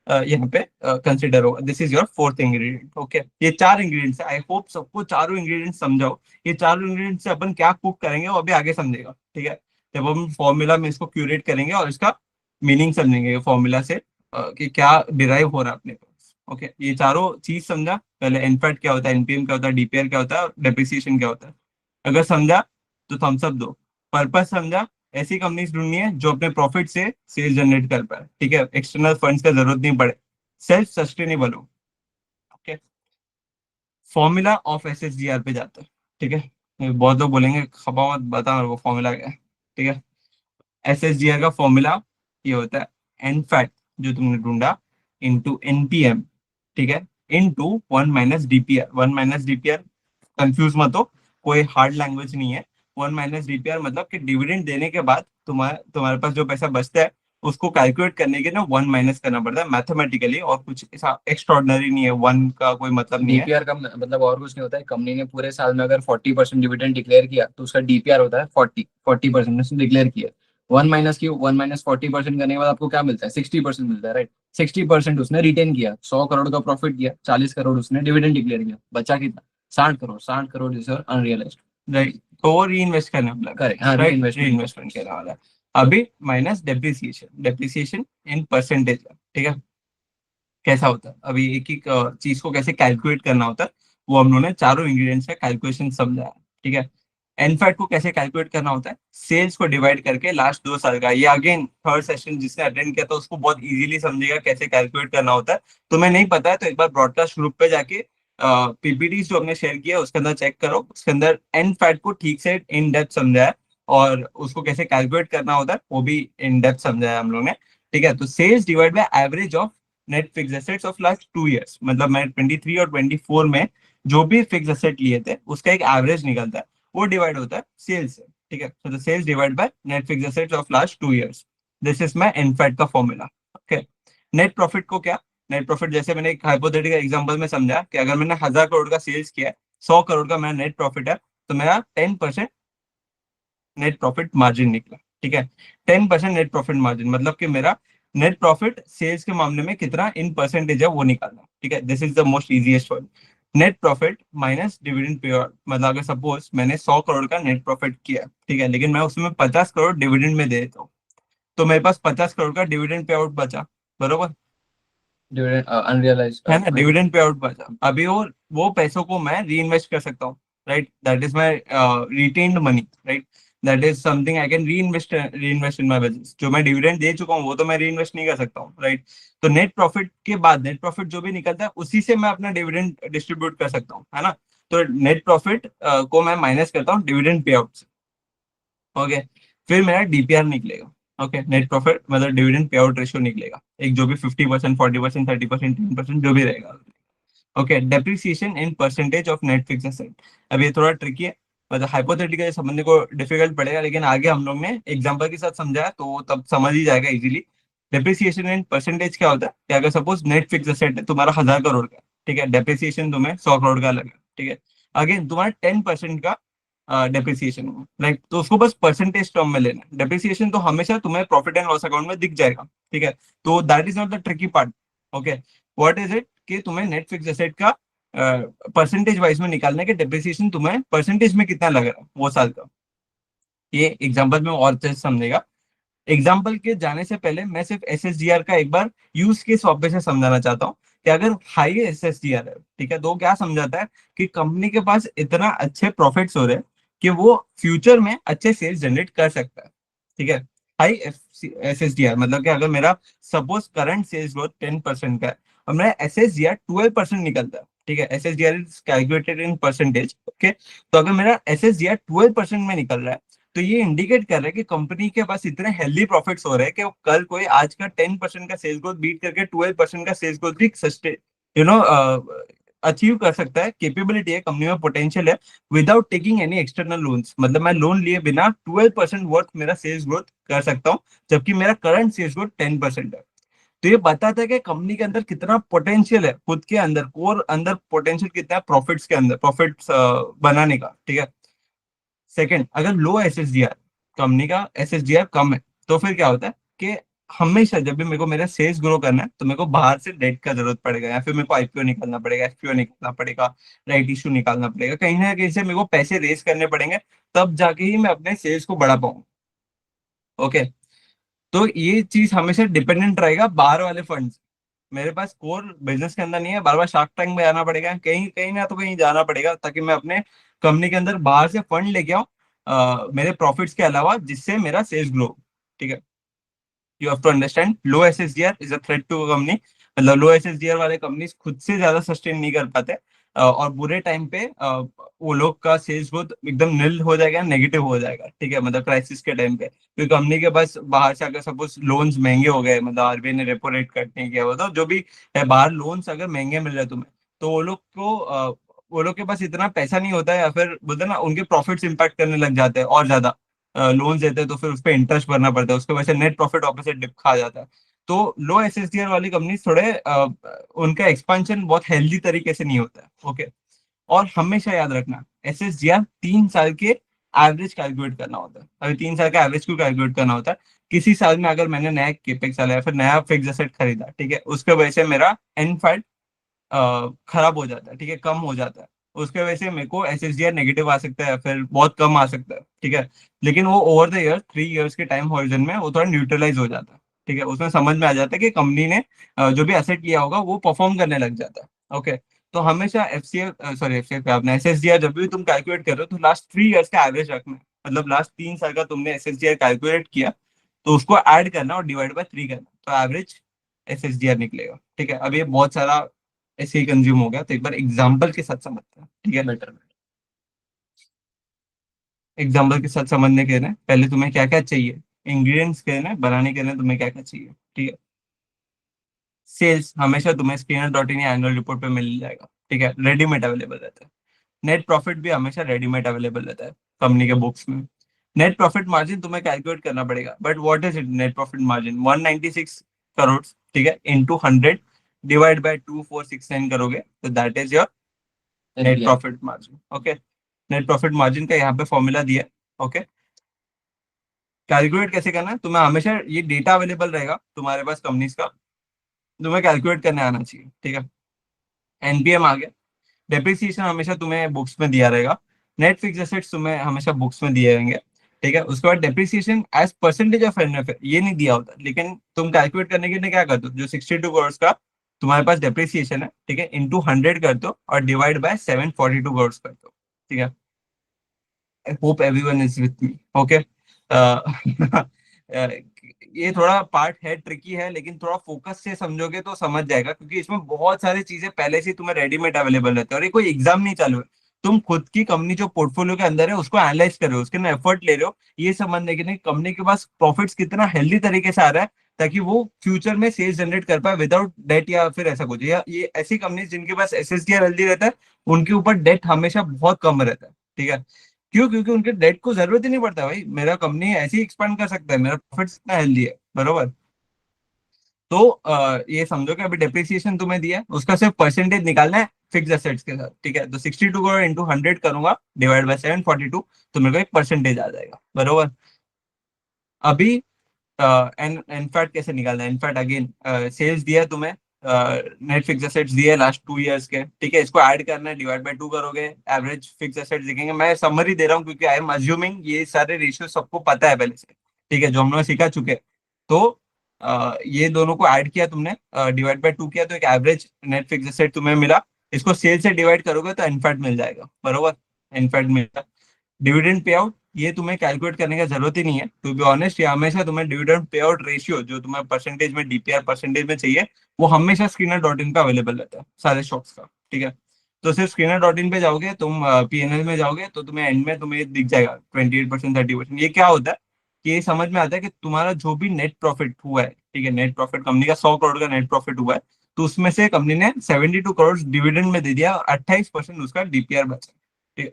यहाँ पे कंसिडर होगा। This is your fourth ingredient. Okay, ये 4 इंग्रेडिएंट्स है। आई होप सबको चारों इंग्रेडिएंट्स समझाओ। ये चारों इंग्रेडिएंट्स से अपन क्या कुक करेंगे वो अभी आगे समझेगा, ठीक है। जब हम फॉर्मूला में इसको क्यूरेट करेंगे और इसका मीनिंग समझेंगे फॉर्मूला से, कि क्या डिराइव हो रहा है अपने पास। ओके, ये चारों चीज समझा। पहले एनफैट क्या होता है, एनपीएम क्या होता है, डीपीआर क्या होता है और डेप्रिसिएशन क्या होता है। अगर समझा तो थम्स अप दो। पर्पस समझा, ऐसी कंपनीज ढूंढनी है जो अपने प्रॉफिट से सेल्स जनरेट कर पाए, ठीक है, एक्सटर्नल फंड्स का जरूरत नहीं पड़े, सेल्फ सस्टेनेबल हो। ओके, फॉर्मूला ऑफ एसएसजीआर पे जाता है, ठीक है। ये बहुत लोग बोलेंगे खपा मत बता मेरे को फॉर्मूला क्या है, ठीक है। एसएसजीआर का फॉर्मूला ये होता है एन फैट जो तुमने ढूंढा इंटू एनपीएम, ठीक है, इंटू 1 - डीपीआर। 1 - डीपीआर कंफ्यूज मत हो, कोई हार्ड लैंग्वेज नहीं है। 1 - डीपीआर मतलब कि डिविडेंड देने के बाद तुम्हारे तुम्हारे पास जो पैसा बचता है उसको कैलकुलेट करने के ना 1 - करना पड़ता है मैथमेटिकली, और कुछ ऐसा एक्स्ट्रॉर्डनरी नहीं है, 1 का कोई मतलब नहीं है। डीपीआर का मतलब और कुछ नहीं होता है। कंपनी ने पूरे साल में अगर 40% डिविडेंड डिक्लेयर किया तो उसका डीपीआर होता है 40% उसने डिक्लेयर किया। 1 - 40% करने के बाद आपको क्या मिलता है? 60% मिलता है, राइट। 60% उसने रिटेन किया, 100 करोड़ का प्रॉफिट किया, 40 करोड़ उसने डिविडेंड डिक्लेयर किया, बचा कितना? 60 crore. 60 crore is unrealised. Right, तो वो री इन्वेस्ट करने वाला है। करेक्ट, हाँ, री राइट, री इन्वेस्टमेंट। इन्वेस्टमेंट करने वाला है। अभी minus depreciation. Depreciation in percentage, ठीक है। कैसा होता है अभी एक एक चीज को कैसे कैलकुलेट करना होता है, वो हम लोगों ने चारों इंग्रेडिएंट्स का कैलकुलेशन समझा है, ठीक है। एनफैट को कैसे कैलकुलेट करना होता है, सेल्स को डिवाइड करके लास्ट 2 साल का। ये अगेन थर्ड सेशन जिसने अटेंड किया था उसको बहुत इजीली समझेगा कैसे कैलकुलेट करना होता है। तुम्हें नहीं पता है तो एक बार ब्रॉडकास्ट ग्रुप पे जाके पीपीटी जो हमने शेयर किया उसके अंदर चेक करो, उसके अंदर एन फैट को ठीक से इन डेप्थ समझा है, और उसको कैसे कैलकुलेट करना होता है वो भी इन डेप्थ समझा है हम लोग ने, ठीक है। तो sales divide by average of net fix assets of last 2 years, मतलब मैं 23 और 24 में जो भी फिक्स एसेट लिए थे उसका एक एवरेज निकलता है, वो डिवाइड होता है सेल्स से, ठीक है। तो the sales divide by net fix assets of last 2 years. This is my NFAT का फॉर्मूला। ओके, नेट प्रॉफिट को क्या, नेट प्रॉफिट जैसे मैंने एक हाइपोथेटिकल एग्जांपल में समझा कि अगर मैंने 1000 करोड़ का सेल्स किया है, 100 करोड़ का मेरा नेट प्रॉफिट है, तो मेरा 10% नेट प्रॉफिट मार्जिन निकला, ठीक है। 10% नेट प्रॉफिट मार्जिन मतलब कि मेरा नेट प्रॉफिट सेल्स के मामले में कितना इन परसेंटेज है वो निकालना, ठीक है। This is the most easiest one. Net profit minus dividend pay out, मतलब अगर सपोज मैंने 100 करोड़ का नेट प्रॉफिट किया, ठीक है, लेकिन मैं उसमें 50 करोड़ डिविडेंड में दे देता हूँ, तो मेरे पास 50 करोड़ का डिविडेंड पे आउट बचा, बरोबर डिविडेंड है ना। अनरियलाइज्ड। डिविडेंड पे आउट बचा, अभी वो पैसों को मैं री इन्वेस्ट कर सकता हूँ, right. That is my retained money, right. That is something I can री इन्वेस्ट इन माई बिजनेस। जो मैं डिविडेंड दे चुका हूँ वो तो मैं री इन्वेस्ट नहीं कर सकता हूँ, राइट। तो नेट प्रॉफिट के बाद नेट प्रॉफिट जो भी निकलता है उसी से मैं अपना डिविडेंड डिस्ट्रीब्यूट कर सकता हूँ, है ना। तो नेट प्रॉफिट को मैं माइनस करता हूँ डिविडेंड पे आउट से। ओके, फिर मेरा डीपीआर निकलेगा। ओके, नेट प्रॉफिट मतलब डिविडेंड पे आउट रेशियो निकलेगा, एक जो भी 50%, 40%, 30%, 10% जो भी रहेगा। Okay, depreciation in percentage of net fix asset. अब ये थोड़ा ट्रिकी है, मतलब हाइपोथेटिकल समझने को डिफिकल्ट पड़ेगा, लेकिन आगे हम लोग ने एग्जांपल के साथ समझाया तो तब समझ ही जाएगा इजीली। डेप्रिसिएशन इन परसेंटेज क्या होता है कि अगर सपोज नेट फिक्स एसेट है तुम्हारा 1000 करोड़ का, ठीक है, डेप्रिसिएशन तुम्हें 100 करोड़ का लगा, ठीक है। अगेन तुम्हारा 10% का डेप्रिसिएशन होगा, राइट। तो उसको बस परसेंटेज टर्म में लेना है। डेप्रिसिएशन तो हमेशा तुम्हें प्रॉफिट एंड लॉस अकाउंट में दिख जाएगा, ठीक है। तो that is not the tricky part. Okay, what is it कि तुम्हें नेट फिक्स एसेट का परसेंटेज वाइज में निकालना है कि डेप्रिसिएशन तुम्हें परसेंटेज में कितना लग रहा है वो साल का। ये एग्जांपल में और अच्छे से समझेगा। एग्जाम्पल के जाने से पहले मैं सिर्फ एसएसडीआर का एक बार यूज केस वापस से समझाना चाहता हूँ कि अगर हाई एसएसडीआर है, ठीक है, तो वो क्या समझाता है कि कंपनी के पास इतना अच्छे प्रॉफिट्स हो रहे हैं कि वो फ्यूचर में अच्छे सेल्स जनरेट कर सकता है, ठीक है। हाई एसएसडीआर मतलब कि अगर मेरा सपोज करंट सेल्स ग्रोथ 10% का है और मेरा एसएसडीआर 12% निकलता है, ठीक है। SSDR is calculated in percentage, okay. तो अगर मेरा एसएसडीआर 12% में निकल रहा है तो ये इंडिकेट कर रहा है कि कंपनी के पास इतने हेल्दी प्रॉफिट्स हो रहे हैं कि वो कल कोई आज का 10% का सेल्स ग्रोथ बीट करके 12% का सेल्स ग्रोथ भी सस्टेन यू नो अचीव कर सकता है। कैपेबिलिटी है, कंपनी में पोटेंशियल है, without taking any external loans. मतलब मैं लोन लिए बिना 12% वर्थ मेरा सेल्स ग्रोथ कर सकता हूँ, जबकि मेरा करंट सेल्स ग्रोथ 10% है। तो ये बताता है कि कंपनी के अंदर कितना पोटेंशियल है, खुद के अंदर कोर अंदर पोटेंशियल कितना है प्रॉफिट्स के अंदर, प्रॉफिट्स बनाने का, ठीक है। सेकंड, अगर लो एसएसडीआर, कंपनी का एसएसडीआर कम है, तो फिर क्या होता है कि हमेशा जब भी मेरे को मेरा सेल्स ग्रो करना है तो मेरे को बाहर से डेट का जरूरत पड़ेगा, या फिर मेरे को आईपीओ निकालना पड़ेगा, एफपीओ निकालना पड़ेगा, राइट इशू निकालना पड़ेगा, कहीं ना कहीं से मेरे को पैसे रेस करने पड़ेंगे, तब जाके ही मैं अपने सेल्स को बढ़ा पाऊंगा। ओके। तो ये चीज हमेशा डिपेंडेंट रहेगा बाहर वाले फंड। मेरे पास कोर बिजनेस के अंदर नहीं है, बार बार शार्क टैंक में आना पड़ेगा, कहीं कहीं ना तो कहीं जाना पड़ेगा, ताकि मैं अपने कंपनी के अंदर बाहर से फंड लेके आऊं, मेरे प्रॉफिट्स के अलावा, जिससे मेरा सेल्स ग्रो। ठीक है। You have to understand, low SSDR is a threat to company. मतलब लो एसएसडीआर वाले कंपनीज खुद से ज्यादा सस्टेन नहीं कर पाते, और बुरे टाइम पे वो लोग का सेल्स ग्रोथ एकदम निल हो जाएगा, नेगेटिव हो जाएगा। ठीक है, मतलब क्राइसिस के टाइम पे, क्योंकि कंपनी के पास बाहर से अगर सपोज लोन्स महंगे हो गए, मतलब आरबीआई ने रेपो रेट कट नहीं किया, तो जो भी है बाहर लोन्स अगर महंगे मिल रहे हैं तुम्हें, तो वो लोग को वो लोग के पास इतना पैसा नहीं होता है, या फिर बोलते हैं ना, उनके प्रॉफिट्स इंपैक्ट करने लग जाते हैं और ज्यादा। लोन देते हैं तो फिर उस पर इंटरेस्ट भरना पड़ता है, उसके वजह से नेट प्रॉफिट ऑफिस से डिप खा जाता है। तो लो एसएसडीआर वाली कंपनी थोड़े उनका एक्सपेंशन बहुत हेल्दी तरीके से नहीं होता है। ओके। और हमेशा याद रखना, एसएसडीआर 3 साल के एवरेज कैलकुलेट करना होता है। अभी 3 साल का एवरेज क्यों कैलकुलेट करना होता है? किसी साल में अगर मैंने नया केपेक्स वाला या फिर नया फिक्स एसेट खरीदा, ठीक है, उसके वजह से मेरा एनफैट खराब हो जाता है, ठीक है, कम हो जाता है, उसके वजह से मेरे को एसएसडीआर नेगेटिव आ सकता है या फिर बहुत कम आ सकता है। ठीक है। लेकिन वो ओवर द ईयर 3 इयर्स के टाइम हॉरिजन में वो थोड़ा न्यूट्रलाइज हो जाता है। ठीक है, उसमें समझ में आ जाता है कि कंपनी ने जो भी एसेट लिया होगा वो परफॉर्म करने लग जाता है। ओके। तो हमेशा एफसीएफ पे आपने एसएसडीआर जब भी तुम कैलकुलेट करो तो लास्ट 3 इयर्स का एवरेज रखना है। मतलब लास्ट 3 साल का तुमने एसएसडीआर कैलकुलेट किया, तो उसको ऐड करना और डिवाइड बाय 3 करना, तो एवरेज एसएसडीआर निकलेगा। ठीक है। अब ये बहुत सारा ऐसे ही कंज्यूम हो गया, तो एक बार एग्जाम्पल के साथ समझते हैं। ठीक है। बेटर। एग्जाम्पल के साथ समझने के लिए पहले तुम्हें क्या क्या चाहिए, इंग्रेडिएंट्स के लिए बनाने के लिए तुम्हें क्या क्या चाहिए। ठीक है। सेल्स हमेशा तुम्हें स्कैनर डॉट इन या एनुअल रिपोर्ट पे मिल जाएगा। ठीक है, रेडीमेड अवेलेबल रहता है। नेट प्रॉफिट भी हमेशा रेडीमेड अवेलेबल रहता है कंपनी के बुक्स में। नेट प्रॉफिट मार्जिन तुम्हें कैलकुलेट करना पड़ेगा, but what is it? Net profit margin 196 crore, ठीक है, इंटू 100 डिवाइड बाय 2469 करोगे, तो that is your net NPR. Profit margin. Okay. Net profit margin का यहाँ पे फॉर्मूला दिया है। ओके। कैलकुलेट कैसे करना है? तुम्हें हमेशा ये डेटा अवेलेबल रहेगा तुम्हारे पास कंपनीज का, तुम्हें कैलकुलेट करने आना चाहिए। ठीक है। एनपीएम आ गया। डेप्रिसिएशन हमेशा तुम्हें बुक्स में दिया रहेगा। नेट फिक्स एसेट्स तुम्हें हमेशा बुक्स में दिए रहेंगे। ठीक है। उसके बाद depreciation as percentage of NF ये नहीं दिया होता, लेकिन तुम कैलकुलेट करने के लिए क्या करते हो, जो 62 करोड़ का तुम्हारे पास डेप्रिसिएशन है, ठीक है, इंटू 100 कर दो और डिवाइड बाय 742 करोड़ कर दो। ठीक है। आई hope everyone is with me. Okay. ये थोड़ा पार्ट है, ट्रिकी है, लेकिन थोड़ा फोकस से समझोगे तो समझ जाएगा, क्योंकि इसमें बहुत सारी चीजें पहले से ही तुम्हें रेडीमेड अवेलेबल रहते हैं, और ये कोई एग्जाम नहीं चालू है। तुम खुद की कंपनी जो पोर्टफोलियो के अंदर है उसको एनालाइज कर रहे हो, उसके अंदर एफर्ट ले रहे हो, ये समझने के लिए कंपनी के पास प्रॉफिट्स कितना हेल्दी तरीके से आ रहा है, ताकि वो फ्यूचर में सेल्स जनरेट कर पाए विदाउट डेट, या फिर ऐसा कुछ, या ये ऐसी कंपनी जिनके पास एसएसडीआर हेल्दी रहता है, उनके ऊपर डेट हमेशा बहुत कम रहता है। ठीक है। क्यों? क्योंकि उनके डेट को जरूरत ही नहीं पड़ता भाई, मेरा कंपनी ऐसे ही एक्सपांड कर सकता है, मेरा प्रॉफिट इतना हेल्दी है, बरोबर। तो ये समझो कि अभी डेप्रिसिएशन तुम्हें दिया है, उसका सिर्फ परसेंटेज निकालना है फिक्स एसेट्स के साथ। ठीक है, तो 62 करोड़ इंटू 100 करूंगा डिवाइड बाय 742, तो मेरे को एक परसेंटेज आ जाएगा, बरोबर। अभी इनफैक्ट कैसे निकालना है? इनफैक्ट अगेन सेल्स दिया है तुम्हें, नेट फिक्स एसेट्स दिए लास्ट 2 इयर्स के, ठीक है, इसको ऐड करना है, डिवाइड बाय 2 करोगे, एवरेज फिक्स एसेट्स दिखेंगे। मैं समरी दे रहा हूँ क्योंकि आई एम अज्यूमिंग ये सारे रेशियो सबको पता है पहले से, ठीक है, जो हम लोग सीखा चुके हैं। तो ये दोनों को ऐड किया तुमने, डिवाइड बाय 2 किया, तो एक एवरेज नेट फिक्स एसेट तुम्हें मिला। इसको सेल से डिवाइड करोगे तो इनफैक्ट मिल जाएगा, बरोबर। इनफैक्ट मिल डिविडेंड पे आउट, ये तुम्हें कैलकुलेट करने का जरूरत ही नहीं है, टू बी ऑनेस्ट। ये हमेशा तुम्हें डिविडेंड पे आउट रेशियो जो तुम्हें परसेंटेज में, डीपीआर परसेंटेज में चाहिए, वो हमेशा स्क्रीनर डॉट इन पे अवेलेबल रहता है सारे स्टॉक्स का। ठीक है। तो सिर्फ स्क्रीनर डॉट इन पे जाओगे तुम, पीएनएल में जाओगे, तो तुम्हें एंड में तुम्हें दिख जाएगा 28%, 30%। ये क्या होता है कि ये समझ में आता है कि तुम्हारा जो भी नेट प्रॉफिट हुआ है, ठीक है, नेट प्रॉफिट कंपनी का 100 करोड़ का नेट प्रॉफिट हुआ है, तो उसमें से कंपनी ने 72 करोड़ डिविडेंड में दे दिया और 28% उसका डीपीआर बचा।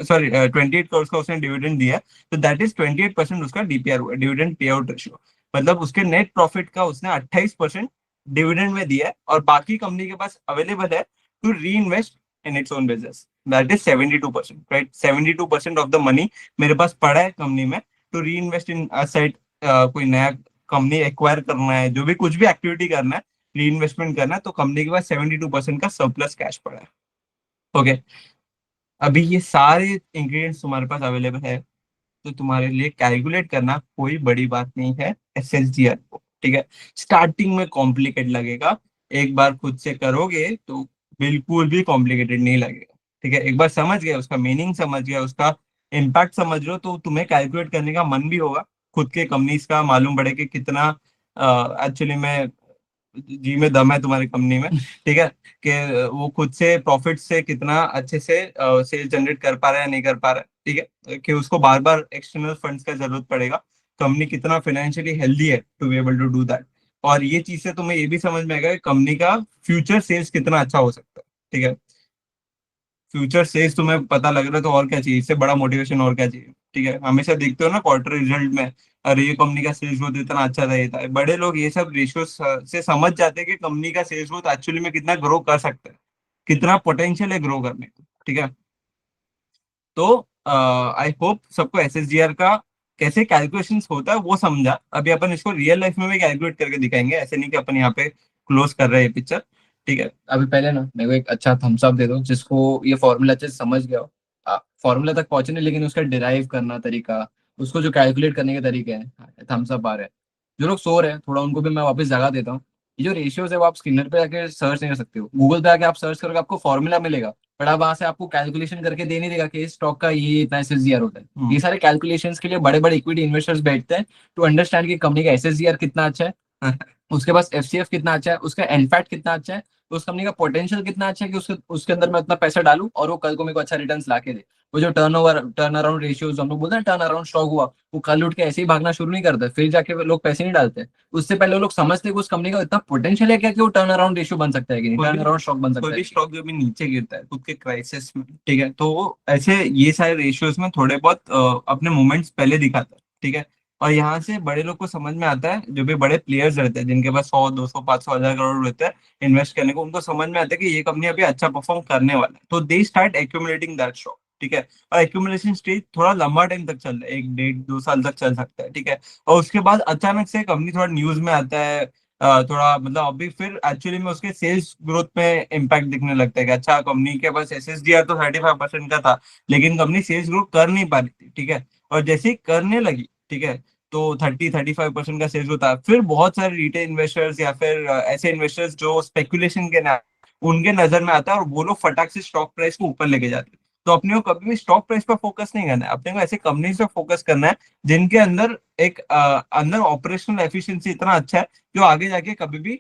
सॉरी, 28 करोड़ का उसने डिविडेंड दिया, तो दैट इज 28% उसका डीपीआर हुआ, डिविडेंड पे आउट रेशियो। मतलब उसके नेट प्रॉफिट का उसने 28% डिविडेंड में दिया है, और बाकी कंपनी के पास अवेलेबल है to reinvest in its own business, that is 72%, right. 72% of the money मेरे पास पड़ा है कंपनी में to reinvest in asset, कोई नया कंपनी एक्वायर करना है, जो भी कुछ भी एक्टिविटी करना है, री इन्वेस्टमेंट करना है, तो कंपनी के पास 72% का सरप्लस कैश पड़ा है। ओके, अभी ये सारे इंग्रेडिएंट्स तुम्हारे पास अवेलेबल है, तो तुम्हारे लिए कैलकुलेट करना कोई बड़ी बात नहीं है एसएसजीआर को। ठीक है, स्टार्टिंग में कॉम्प्लिकेट लगेगा, एक बार खुद से करोगे तो बिल्कुल भी कॉम्प्लिकेटेड नहीं लगेगा। ठीक है, एक बार समझ गए, उसका मीनिंग समझ गया, उसका इम्पैक्ट समझ लो, तो तुम्हें कैलकुलेट करने का मन भी होगा, खुद के कंपनीज का मालूम पड़े कि कितना एक्चुअली में जी में दम है तुम्हारी कंपनी में। ठीक है, कि वो खुद से प्रॉफिट से कितना अच्छे से सेल जनरेट कर पा रहा है, नहीं कर पा रहा है। ठीक है, कि उसको बार बार एक्सटर्नल फंड्स का जरूरत पड़ेगा, कंपनी कितना फाइनेंशियली हेल्दी है to be able to do that. और ये चीज से तुम्हें ये भी समझ में आएगा कि कंपनी का फ्यूचर सेल्स कितना अच्छा हो सकता है। ठीक है, फ्यूचर सेल्स तुम्हें पता लग रहा है तो और क्या चाहिए, इससे बड़ा मोटिवेशन और क्या चाहिए। ठीक है, हमेशा देखते हो ना क्वार्टर रिजल्ट में, अरे ये कंपनी का सेल्स ग्रोथ इतना अच्छा था, ये था। बड़े लोग ये सब रेशियो से समझ जाते हैं कि कंपनी का सेल्स ग्रोथ एक्चुअली में कितना ग्रो कर सकता है, कितना पोटेंशियल है ग्रो करने का। ठीक है, तो आई होप सबको एसएसजीआर का कैसे कैलकुलेशंस होता है वो समझा। अभी अपन इसको रियल लाइफ में भी कैलकुलेट करके दिखाएंगे, ऐसे नहीं कि अपन यहाँ पे क्लोज कर रहे हैं पिक्चर। ठीक है। अभी पहले ना मेरे को एक अच्छा थम्स अप दे दो जिसको ये फॉर्मूला अच्छे से समझ गया हो, फॉर्मूला तक पहुंचने लेकिन उसका डिराइव करना तरीका, उसको जो कैलकुलेट करने के तरीके हैं, थम्स अप आ रहे हैं। जो लोग सो रहे हैं थोड़ा उनको भी मैं वापस जगा देता हूँ। ये जो रेशियोज है वो आप स्क्रीनर पे जाके सर्च नहीं कर सकते हो, गूगल पे आके आप सर्च करोगे आपको फॉर्मूला मिलेगा, बट आप वहां से आपको कैलकुलेशन करके दे नहीं देगा कि इस स्टॉक का ये इतना एसएसजीआर होता है। ये सारे कैलकुलेशंस के लिए बड़े बड़े इक्विटी इन्वेस्टर्स बैठते हैं टू अंडरस्टैंड कि कंपनी का एसएसजीआर कितना अच्छा है, उसके पास एफसीएफ कितना अच्छा है, उसका एनफैट कितना अच्छा है, तो उस कंपनी का पोटेंशियल कितना अच्छा है कि उसके उसके अंदर मैं उतना पैसा डालूं और वो कल को मेरे को अच्छा रिटर्न ला के दे। वो जो टर्न अराउंड रेशियोज हम लोग बोलते हैं, टर्न अराउंड स्टॉक हुआ, वो कल उठ के ऐसे ही भागना शुरू नहीं करता, फिर जाके वो लोग पैसे नहीं डालते। उससे पहले वो लोग समझते हैं कि उस कंपनी का इतना पोटेंशियल है क्या कि वो टर्न अराउंड रेशियो बन सकता है कि नहीं, कोई टर्न भी अराउंड स्टॉक बन कोई सकता है भी कि नहीं। स्टॉक जो भी नीचे गिरता है खुद के क्राइसिस में, ठीक है, तो वो ऐसे ये सारे रेशियोज में थोड़े बहुत अपने मूवमेंट्स पहले दिखाता है। ठीक है, और यहाँ से बड़े लोग को समझ में आता है, जो भी बड़े प्लेयर्स रहते हैं जिनके पास 100, 200, 500, 1000 करोड़ रहते हैं इन्वेस्ट करने को, उनको समझ में आता है कि ये कंपनी अभी अच्छा परफॉर्म करने वाला है, तो they start accumulating that stock. ठीक है, और एक्यूमुलेशन स्टेज थोड़ा लंबा टाइम तक चल रहा है, 1, 1.5, 2 साल तक चल सकता है। ठीक है, और उसके बाद अचानक से कंपनी थोड़ा न्यूज में आता है, थोड़ा मतलब अभी फिर एक्चुअली में उसके सेल्स ग्रोथ पे इम्पैक्ट दिखने लगता है कि अच्छा कंपनी के पास एसएसडीआर तो 35% का था, लेकिन कंपनी सेल्स ग्रो कर नहीं पा रही थी। ठीक है, और जैसे ही करने लगी, ठीक है, तो 30-35% का सेल्स होता है, फिर बहुत सारे रिटेल इन्वेस्टर्स या फिर ऐसे इन्वेस्टर्स जो स्पेकुलेशन के ना, उनके नजर में आता है और वो लोग फटाक से स्टॉक प्राइस को ऊपर लेके जाते हैं। तो अपने को कभी भी स्टॉक प्राइस पर फोकस नहीं करना है, अपने को ऐसे कंपनीज पे फोकस करना है जिनके अंदर एक अंदर ऑपरेशनल एफिशिएंसी इतना अच्छा है जो आगे जाके कभी भी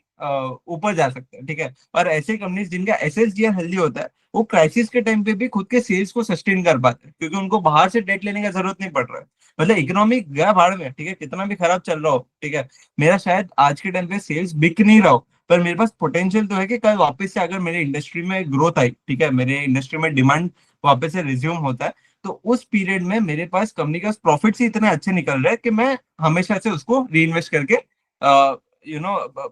ऊपर जा सकते हैं। ठीक है, और ऐसे कंपनीज जिनका एसएसजीआर हेल्दी होता है, वो क्राइसिस के टाइम पे भी खुद के सेल्स को सस्टेन कर पाते हैं, क्योंकि उनको बाहर से डेट लेने का जरूरत नहीं पड़ रहा है। मतलब इकोनॉमी गया भाड़ में, ठीक है, कितना भी खराब चल रहा हो, ठीक है, मेरा शायद आज के टाइम पे सेल्स बिक नहीं रहा हो, पर मेरे पास पोटेंशियल तो है कि कल वापस से अगर मेरे इंडस्ट्री में ग्रोथ आई, ठीक है, मेरे इंडस्ट्री में डिमांड वापस से रिज्यूम होता है, तो उस पीरियड में मेरे पास कंपनी का प्रॉफिट ही इतने अच्छे निकल रहे हैं कि मैं हमेशा से उसको री इन्वेस्ट करके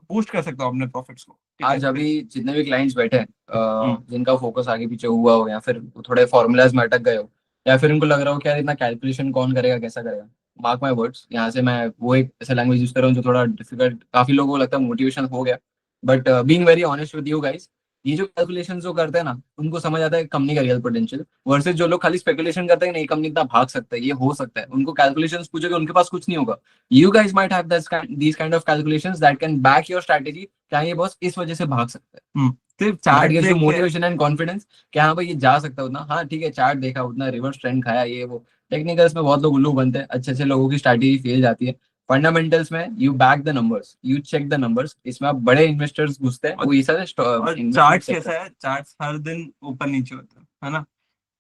बूस्ट कर सकता हूँ अपने प्रॉफिट्स को। ठीक है। आज अभी जितने भी क्लाइंट्स बैठे हैं, हम्म। जिनका फोकस आगे पीछे हुआ हो या फिर थोड़े फॉर्मूलाज में अटक गए हो, या फिर उनको लग रहा हो कि यार इतना कैलकुलेशन कौन करेगा कैसा करेगा, मार्क माय वर्ड्स, यहाँ से मैं वो एक ऐसा लैंग्वेज यूज कर रहा हूँ जो थोड़ा डिफिकल्ट काफी लोगों को लगता है मोटिवेशन हो गया, but being very honest with you guys, ये जो कैलकुलेशन जो करते हैं ना उनको समझ आता है कंपनी का रियल पोटेंशियल, वर्सेज जो लोग खाली स्पेकुलेशन करते हैं कि नहीं कंपनी इतना भाग सकता है, ये हो सकता है, उनको कैलकुलेशंस पूछोगे उनके पास कुछ नहीं होगा। You guys might have these kind of calculations that can back your strategy, क्या ये बॉस इस वजह से भाग सकता है। सिर्फ दैट चार्ट गिव्स यू देख के। मोटिवेशन एंड कॉन्फिडेंस कि हाँ भाई ये जा सकता है उतना, हाँ ठीक है चार्ट देखा उतना रिवर्स ट्रेंड खाया ये वो, टेक्निकल्स में बहुत लोग उल्लू बनते हैं, अच्छे अच्छे लोगों की स्ट्रैटेजी फेल जाती है। फंडामेंटल्स में you back the numbers, you check the numbers, इसमें आप बड़े इन्वेस्टर्स घुसते हैं, और, वो ये सारे और इन्वेस्टमेंट चार्ट चेक कैसा करते है, चार्ट हर दिन ऊपर नीचे होता है ना।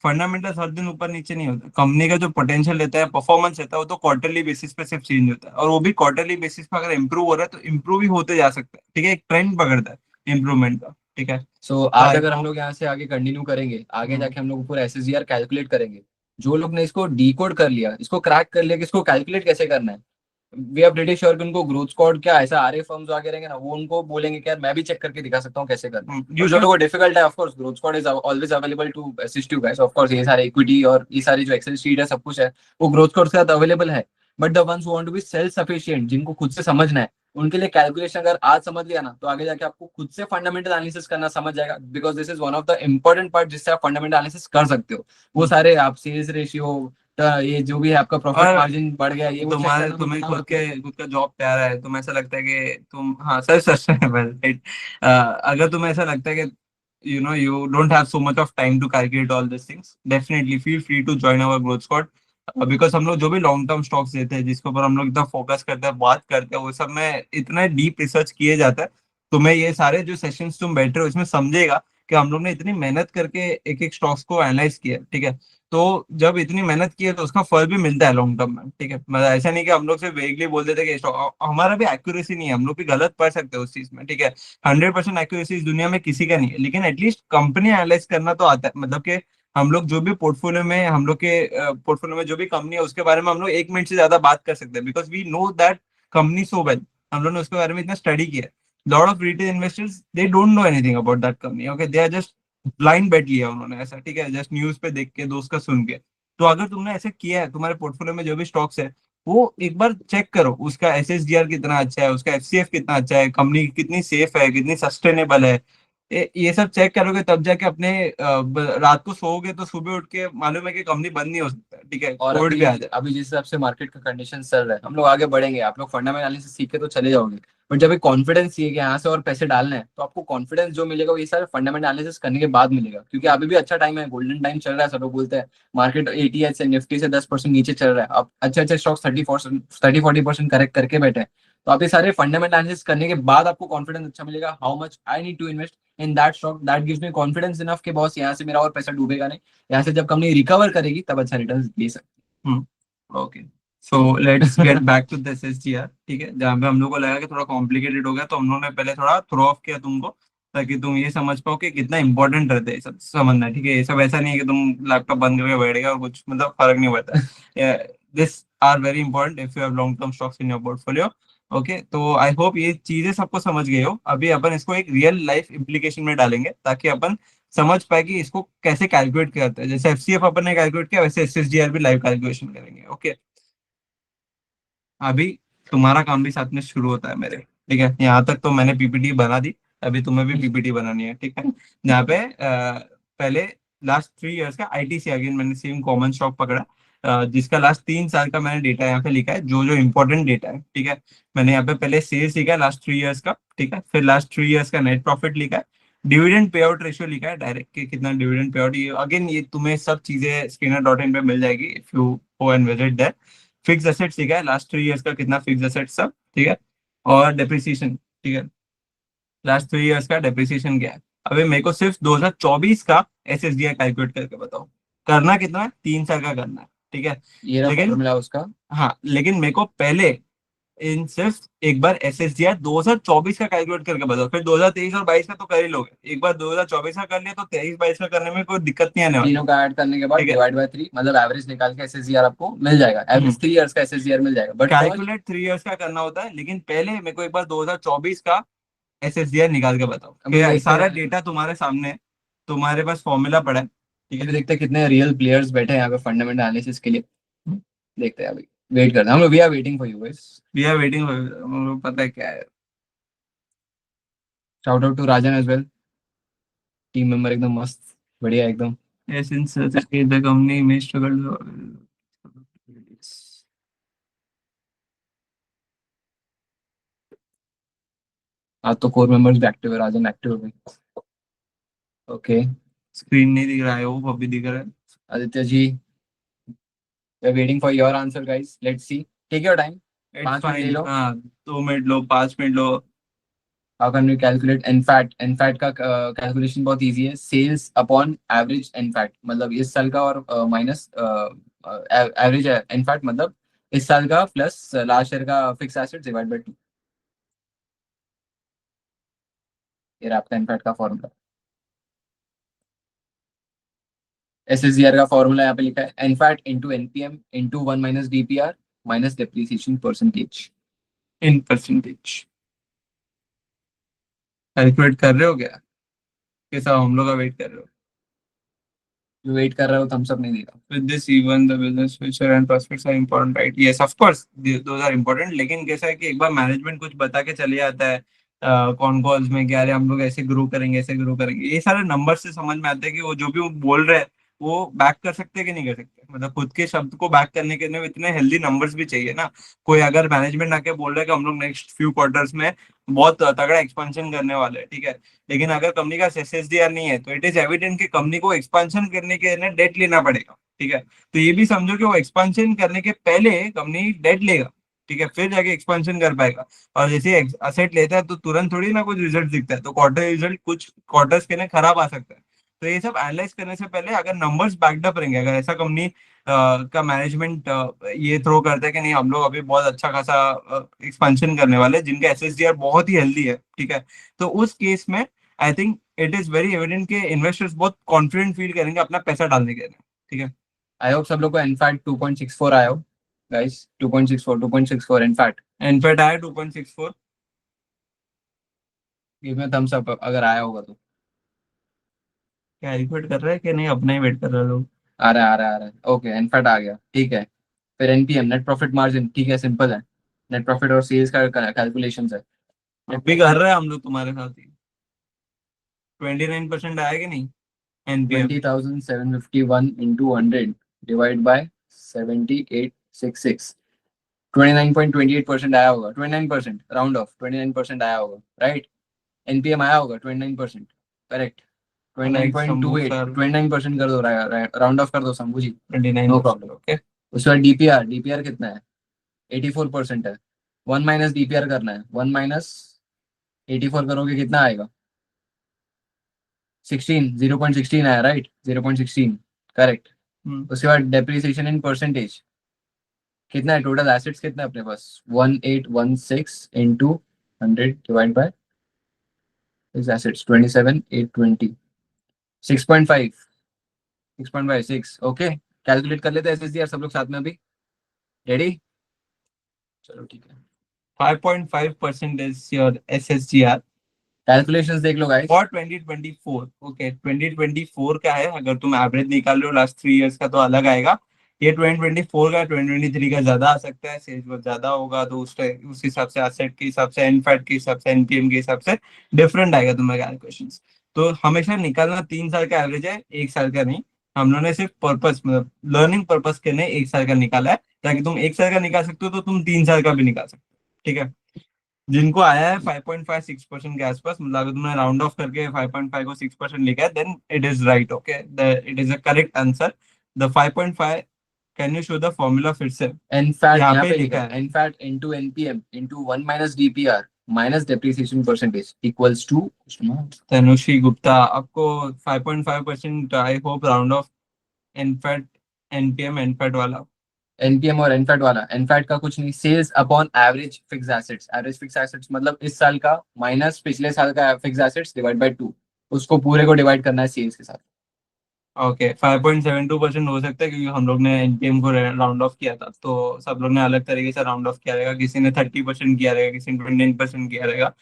फंडामेंटल्स हर दिन ऊपर नीचे नहीं होता, कंपनी का जो पोटेंशियल रहता है, परफॉर्मेंस रहता है, वो तो क्वार्टरली बेसिस पे सिर्फ चेंज होता है, और वो भी क्वार्टरली बेसिस पे अगर इंप्रूव हो रहा है तो इंप्रूव भी होते जा सकता है। ठीक है, एक ट्रेंड पकड़ता है इंप्रूवमेंट का। ठीक है, सो तो आज आई अगर हम होप। लोग यहाँ से आगे कंटिन्यू करेंगे, आगे जाके हम लोग पूरा एसएसजीआर कैलकुलेट करेंगे, जो लोग ने इसको डीकोड कर लिया, इसको क्रैक कर लिया कि इसको कैलकुलेट कैसे करना है, वी आर प्रीटी श्योर कि उनको ग्रोथ स्क्वाड क्या ऐसा आरए फर्म्स आगे रहेंगे ना, वो उनको बोलेंगे कि यार मैं भी चेक करके दिखा सकता हूँ कैसे करना है। तो जो क्योंकि लोगों को डिफिकल्ट है of course growth squad is always available to assist you guys, of course ये सारे इक्विटी और ये सारी जो एक्सेल शीट है सब कुछ है वो ग्रोथ स्क्वाड के साथ अवेलेबल है। But the ones who want to be self sufficient, जिनको खुद से समझना है, उनके लिए कैलकुलेशन अगर आज समझ लिया ना, तो आगे जाके आपको खुद से फंडामेंटल एनालिसिस करना समझ जाएगा, because this is one of the important part जिससे आप फंडामेंटल एनालिसिस कर सकते हो। वो हम्म। सारे आप सेल्स रेशियो, ये जो भी है आपका प्रॉफिट और मार्जिन बढ़ गया, ये वो चेक तुम्हारे करना तो तुम्हें काम आते हैं। खुद का जॉब प्यारा है, तुम्हें ऐसा लगता है कि तुम, हाँ सर सस्टेनेबल राइट, अगर तुम्हें ऐसा लगता है कि you don't have so much of time to calculate all these things, definitely feel free to join our growth squad, because हम लोग जो भी लॉन्ग टर्म स्टॉक्स देते हैं जिसके ऊपर हम लोग इतना फोकस करते हैं, बात करते हैं, वो सब में इतना डीप रिसर्च किए जाता है। तुम्हें ये सारे जो सेशंस तुम बैठ रहे हो इसमें समझेगा कि हम लोग ने इतनी मेहनत करके एक एक स्टॉक्स को एनालाइज किया, ठीक है। तो जब इतनी मेहनत की है तो उसका फल भी मिलता है लॉन्ग टर्म में, ठीक है। मतलब ऐसा नहीं कि हम लोग सिर्फ वेगली बोल देते कि हमारा भी एक्यूरेसी नहीं है, हम लोग भी गलत पढ़ सकते हैं उस चीज में, ठीक है। 100% एक्यूरेसी इस दुनिया में किसी का नहीं है, लेकिन एटलीस्ट कंपनी एनालाइज करना तो आता है। मतलब कि हम लोग जो भी पोर्टफोलियो में, हम लोग के पोर्टफोलियो में जो भी कंपनी है उसके बारे में हम लोग 1 मिनट से ज्यादा बात कर सकते हैं, because we know that company so well. हम लोग ने उसके बारे में इतना स्टडी किया है। Lot of retail investors they don't know anything about that company, okay, they are just blind bet लिया उन्होंने ऐसा, ठीक है, जस्ट न्यूज पे देख के, दोस्त का सुन के। तो अगर तुमने ऐसे किया है, तुम्हारे पोर्टफोलियो में जो भी स्टॉक्स है वो एक बार चेक करो, उसका एसएसडीआर कितना अच्छा है, उसका एफसीएफ कितना अच्छा है, कंपनी कितनी सेफ है, कितनी सस्टेनेबल है। ये सब चेक करोगे तब जाके अपने रात को सोओगे तो सुबह उठ के मालूम है कि कंपनी बंद नहीं हो सकता, ठीक है, और कोर्ट अभी भी आ जाए। अभी जिस हिसाब से मार्केट का कंडीशन चल रहा है, हम लोग आगे बढ़ेंगे, आप लोग फंडामेंटल एनालिसिस सीख के तो चले जाओगे, बट जब एक कॉन्फिडेंस चाहिए कि यहाँ से और पैसे डालने हैं, तो आपको कॉन्फिडेंस जो मिलेगा वो ये सारे फंडामेंटल एनालिसिस करने के बाद मिलेगा, क्योंकि अभी भी अच्छा टाइम है, गोल्डन टाइम चल रहा है, सब लोग बोलते हैं। मार्केट एटीएच से, निफ्टी से 10% नीचे चल रहा है, अब अच्छे अच्छे स्टॉक्स 30-40% करेक्ट करके बैठे हैं। तो आप ये सारे फंडामेंटल एनालिसिस करने के बाद आपको कॉन्फिडेंस अच्छा मिलेगा, how much I need to invest in that stock, that gives me confidence enough कि बॉस यहाँ से मेरा और पैसा डूबेगा नहीं, यहाँ से जब कंपनी रिकवर करेगी तब अच्छा रिटर्न दे सकती okay, so let's get back to this SGR, ठीक है। जहाँ पे हम लोग को लगा कि थोड़ा कॉम्प्लिकेटेड हो गया, तो हम लोगों ने पहले थोड़ा थ्रो ऑफ किया तुमको, ताकि तुम ये समझ पाओ कि कितना इंपॉर्टेंट रहता है ये सब समझना, ठीक है। ये सब ऐसा नहीं है कि तुम लैपटॉप बंद करके बैठ गए और कुछ मतलब फर्क नहीं पड़ता। This are very important if you have long term stocks in your portfolio. Okay, तो आई होप ये चीजें सबको समझ गए हो। अभी अपन इसको एक रियल लाइफ इम्प्लीकेशन में डालेंगे, ताकि अपन समझ पाए कि इसको कैसे कैलकुलेट करते हैं। जैसे एफसीएफ अपन ने कैलकुलेट किया, वैसे एसएसडीआर भी लाइव कैलकुलेशन करेंगे, ओके। अभी तुम्हारा काम भी साथ में शुरू होता है मेरे, ठीक है। यहाँ तक तो मैंने पीपीटी बना दी, अभी तुम्हें भी है। पीपीटी बनानी है, ठीक है। यहाँ पे पहले लास्ट 3 इयर्स का आईटीसी, अगेन मैंने सेम कॉमन स्टॉक पकड़ा, जिसका लास्ट 3 साल का मैंने डेटा यहाँ पे लिखा है, जो जो इंपॉर्टेंट डेटा है, ठीक है। मैंने यहाँ पे पहले सेल्स लिखा है लास्ट 3 इयर्स का, ठीक है। फिर लास्ट 3 इयर्स का नेट प्रॉफिट लिखा है, डिविडेंड पे आउट रेशियो लिखा है, डायरेक्ट के कितना डिविडेंड पे आउट, ये अगेन ये तुम्हें सब चीजें स्कैनर.इन पे मिल जाएगी if you go and visit that. Fix assets ठीक है, लास्ट 3 इयर्स का कितना फिक्स एसेट्स सब, ठीक है। और डेप्रिसिएशन, ठीक है, लास्ट 3 इयर्स का डेप्रिसिएशन क्या है। अभी मेरे को सिर्फ 2024 का एसएसडीआई कैलकुलेट करके बताओ, करना कितना है, 3 साल का करना है, ठीक है। ये रहा लेकिन फॉर्मूला उसका। हाँ, लेकिन मेरे को पहले इन सिर्फ एक बार एसएसडीआई 2024 का कैलकुलेट करके बताओ, फिर 2023 और 22 का तो कर ही लोगे, एक बार 2024 का कर लिया तो 23-22 का करने में कोई दिक्कत नहीं आने वाली, तीनों का ऐड करने के बाद ठीक है। डिवाइड बाय 3, मतलब एवरेज निकाल के एसएससीआर आपको मिल जाएगा, एवरेज 3 इयर्स का एसएससीआर मिल जाएगा, बट फर्स्ट। कैलकुलेट 3 इयर्स का करना होता है, लेकिन पहले मेरे को एक बार 2024 का एसएसडीआर निकाल के बताओ, अभी कि देखते सारा हैं। डेटा तुम्हारे सामने है, तुम्हारे पास फॉर्मूला पड़ा है, ठीक है। अभी देखते हैं कितने रियल प्लेयर्स बैठे हैं यहाँ पे फंडामेंटल एनालिसिस के लिए। देखते हैं अभी, वेट करते हैं हम लोग, we are waiting for you guys. We are waiting, पता है क्या है। Shout out to Rajan as well, team member एकदम मस्त, बढ़िया एकदम। since the company may struggle आज तो कोर मेंबर्स भी एक्टिव है, राजन एक्टिव हो गए। ओके। स्क्रीन नहीं दिख रहा है, वो अभी दिख रहा है। Aditya ji, we are waiting for your answer guys, let's see, take your time, it's 5 minute ले फाइन, लो। हाँ, 2 मिनट लो, 5 मिनट लो। How can we calculate NFAT, NFAT का कैलकुलेशन बहुत इजी है, सेल्स अपॉन एवरेज एनफैट, मतलब इस साल का और माइनस एवरेज एनफैट, मतलब इस साल का प्लस लास्ट ईयर का फिक्स एसेट डिवाइड बाय 2। ये रहा आपका एनफैट का फॉर्मूला। एसएसडीआर का फॉर्मूला यहाँ पे लिखा है, NFAT into NPM into 1 - DPR minus depreciation percentage. In percentage calculate कर रहे हो क्या, कैसा हम लोग का वेट कर रहे हो। जो वेट कर रहा है वो थम्स अप नहीं देगा। With this even the business future and prospects are important, right? Yes, of course, those are important. लेकिन कैसा है कि एक बार मैनेजमेंट कुछ बता के चले जाता है कॉन कॉल्स में कि अरे हम लोग ऐसे ग्रो करेंगे, ऐसे ग्रो करेंगे, ये सारे नंबर से समझ में आता है कि वो जो भी वो बोल रहे हैं वो बैक कर सकते हैं कि नहीं कर सकते। मतलब खुद के शब्द को बैक करने के लिए इतने हेल्दी नंबर्स भी चाहिए ना। कोई अगर मैनेजमेंट आके बोल रहा है कि हम लोग नेक्स्ट फ्यू क्वार्टर्स में बहुत तगड़ा एक्सपेंशन करने वाले हैं, ठीक है, लेकिन अगर कंपनी का एसएसडीआर नहीं है तो इट इज एविडेंट कि कंपनी को एक्सपेंशन करने के लिए डेट लेना पड़ेगा, ठीक है। तो ये भी समझो कि वो एक्सपेंशन करने के पहले कंपनी डेट लेगा, ठीक है, फिर जाके एक्सपेंशन कर पाएगा। और जैसे असेट लेता है तो तुरंत थोड़ी ना कुछ रिजल्ट दिखता है, तो क्वार्टर रिजल्ट कुछ क्वार्टर्स के लिए खराब आ सकता है। तो ये सब एनालाइज करने से पहले अगर नंबर्स बैकअप रहेंगे, अगर ऐसा कंपनी का मैनेजमेंट ये थ्रो करता है कि नहीं हम लोग अभी बहुत अच्छा खासा एक्सपेंशन करने वाले हैं, जिनका एसएसडीआर बहुत ही हेल्दी है, ठीक है, तो उस केस में I think it is very evident कि इन्वेस्टर्स बहुत कॉन्फिडेंट फील करेंगे अपना पैसा डालने के लिए, ठीक है। आई होप सब लोग को इनफैक्ट 2.64 आया हो गाइस, 2.64 इनफैक्ट। इनफैक्ट आया 2.64। गिव मी थम्स अप अगर आया होगा तो। क्या वेट कर रहा है कि नहीं, अपना ही वेट कर रहे लोग। आ रहा है ओके, इनफैक्ट आ गया, ठीक है। फिर एनपीएम, नेट प्रॉफिट मार्जिन, ठीक है, सिंपल है। नेट प्रॉफिट और सेल्स का कैलकुलेशन है। नेट अभी कर प्रॉफिट रहे हैं हम लोग तुम्हारे साथ ही। 29% आया कि नहीं एनपीएम। 20,751 इंटू 100 डिवाइड बाय 7866, 29.28% आया होगा। 29% राउंड ऑफ 29% आया होगा, राइट। एनपीएम आया होगा 29%, करेक्ट। Right Shambhu 29.28, sir. 29% कर दो, राउंड ऑफ कर दो Shambhu ji. Twenty nine no percent problem. Okay. उसके बाद डीपीआर, डीपीआर कितना है? 84% है। 1 माइनस डीपीआर करना है, 1 माइनस 84 करोगे कितना आएगा? 16, 0.16 आया, राइट, 0.16, करेक्ट। उसके बाद डेप्रिसिएशन इन परसेंटेज कितना है? टोटल एसेट्स कितना है अपने पास? 1816 into 100 divide by assets 27,820, 6.5, 6.56, okay. Calculate कर लेते हैं एसएसडीआर सब लोग साथ में अभी। रेडी? चलो ठीक है। 5.5% इज योर एसएसजीआर कैलकुलेशंस देख लो गाइस। फॉर 2024। ओके 2024 का है, अगर तुम एवरेज निकाल रहे हो लास्ट 3 इयर्स का तो अलग आएगा। ये 2024 का, 2023 का ज्यादा आ सकता है, सेल्स बहुत ज्यादा होगा तो उस हिसाब से, एसेट के हिसाब से, एनफैट के हिसाब से, एनपीएम के हिसाब से डिफरेंट आएगा तुम्हारे कैलकुलेशंस। तो हमेशा निकालना 3 साल का एवरेज है, 1 साल का नहीं। हम लोगों ने सिर्फ पर्पस, मतलब लर्निंग पर्पस के लिए 1 साल का निकाला है, ताकि तुम 1 साल का निकाल सकते हो तो तुम 3 साल का भी निकाल सकते हो, ठीक है। जिनको आया है 5.56% के आसपास, मतलब अगर तुमने राउंड ऑफ करके 5.5 को 6% लिखा है then it is right, okay, it is a correct answer. The 5.5, can you show the formula फिर से? एनफैट यहाँ यहाँ पे पे लिखा लिखा है, है एनफैट इनटू एनपीएम इनटू 1 माइनस DPR minus depreciation percentage equals to. Tanushree Gupta, आपको 5.5%, I hope round off NFAT, NPM NFAT वाला। एनपीएम और एनफैट वाला, एनफैट का कुछ नहीं, sales upon average fix assets, average fix assets मतलब इस साल का माइनस पिछले साल का फिक्स एसेट्स डिवाइड बाय 2, उसको पूरे को डिवाइड करना है सेल्स के साथ। ओके 5.72% हो सकता है, क्योंकि हम लोग ने एनपीएम को राउंड ऑफ किया था, तो सब लोग ने अलग तरीके से राउंड ऑफ किया रहेगा, किसी ने 30% किया रहेगा, किसी ने 29% किया रहेगा।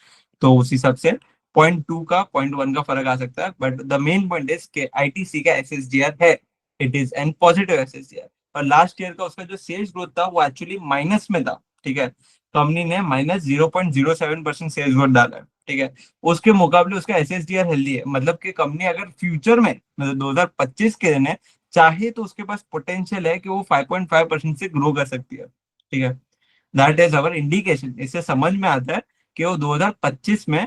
तो उस हिसाब से 0.2 का 0.1 का फर्क आ सकता है, but the main point is के आईटीसी का एसएसडीआर है, इट इज एन पॉजिटिव एसएसडीआर। और लास्ट ईयर का उसका जो सेल्स ग्रोथ था वो एक्चुअली माइनस में था, ठीक है। कंपनी ने -0.07% सेल्स ग्रोथ डाला है, ठीक है। उसके मुकाबले उसका एसएसडीआर हेल्दी है, मतलब कि कंपनी अगर फ्यूचर में, मतलब 2025 के दिन है, चाहे तो उसके पास पोटेंशियल है कि वो 5.5% से ग्रो कर सकती है, ठीक है। That is our indication. इससे समझ में आता है कि वो 2025 में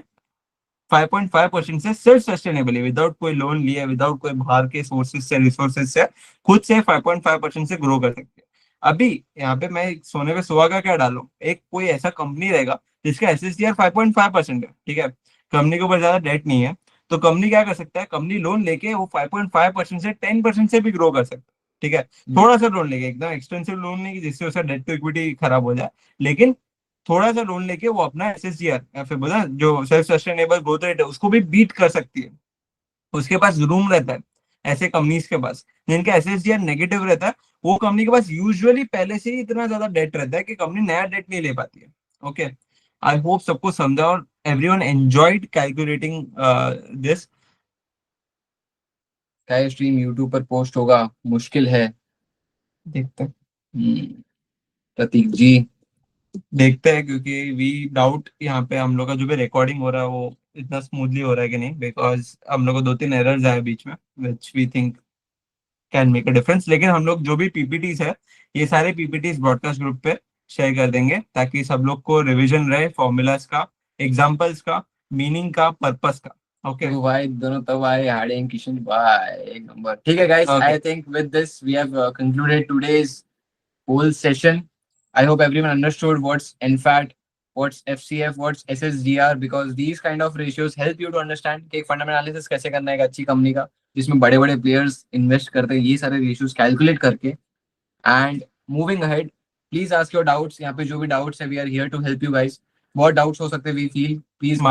5.5% से सेल्फ सस्टेनेबल है, विदाउट कोई लोन लिए, विदाउट कोई बाहर के सोर्सेज से, रिसोर्सेज से, खुद से 5.5% से ग्रो कर सकते हैं। अभी यहाँ पे मैं सोने पे सुहागा क्या डालूं, एक कोई ऐसा कंपनी रहेगा जिसका एसएसडीआर 5.5% है, ठीक है, कंपनी के ऊपर ज्यादा डेट नहीं है, तो कंपनी क्या कर सकता है, कंपनी लोन लेके वो 5.5% से 10% से भी ग्रो कर सकता है, ठीक है। थोड़ा सा लोन लेके, एकदम एक्सटेंसिव लोन नहीं कि जिससे उसका डेट टू इक्विटी खराब हो जाए, लेकिन थोड़ा सा लोन लेके वो अपना एसएसजीआर या फिर बोला जो सेल्फ सस्टेनेबल ग्रोथ रेट है उसको भी बीट कर सकती है। उसके पास रूम रहता है ऐसे कंपनीज के पास जिनका एसएसजीआर नेगेटिव रहता है। वो कंपनी के पास यूजुअली पहले से ही इतना ज्यादा डेट रहता है कि कंपनी नया डेट नहीं ले पाती है, ओके। आई होप सबको समझा और एवरीवन एंजॉयड कैलकुलेटिंग दिस। क्या ये स्ट्रीम यूट्यूब पर पोस्ट होगा? मुश्किल है। देखते हैं। प्रतीक जी। देखते हैं, क्योंकि वी डाउट यहाँ पे हम लोग का जो भी रिकॉर्डिंग हो रहा है वो इतना स्मूथली हो रहा है कि नहीं, बिकॉज हम लोग को 2-3 एरर्स आए बीच में, which we think can make a difference. लेकिन हम लोग जो भी पीपीटीज है, ये सारे पीपीटीज ब्रॉडकास्ट ग्रुप पे शेयर कर देंगे, ताकि सब लोग को रिवीजन रहे फॉर्मूलाज का, एग्जाम्पल्स का, मीनिंग का, पर्पस का। ओके। तो भाई दोनों तब आए, हार्ड एंड किशन भाई एक नंबर। ठीक है guys, okay. I think with this we have concluded today's whole session. I hope everyone understood what's NFAT, what's FCF, what's SSDR, because these kind of ratios help you to understand कि एक fundamental analysis कैसे करना है एक अच्छी company का, जिसमें बड़े बड़े प्लेयर्स इन्वेस्ट करते हैं, ये सारे रेशियोज कैलकुलेट करके। And moving ahead, please ask your doubts. यहाँ पे जो भी डाउट्स है, we are here to help you guys. बहुत डाउट्स हो सकते हैं, वी फील, प्लीज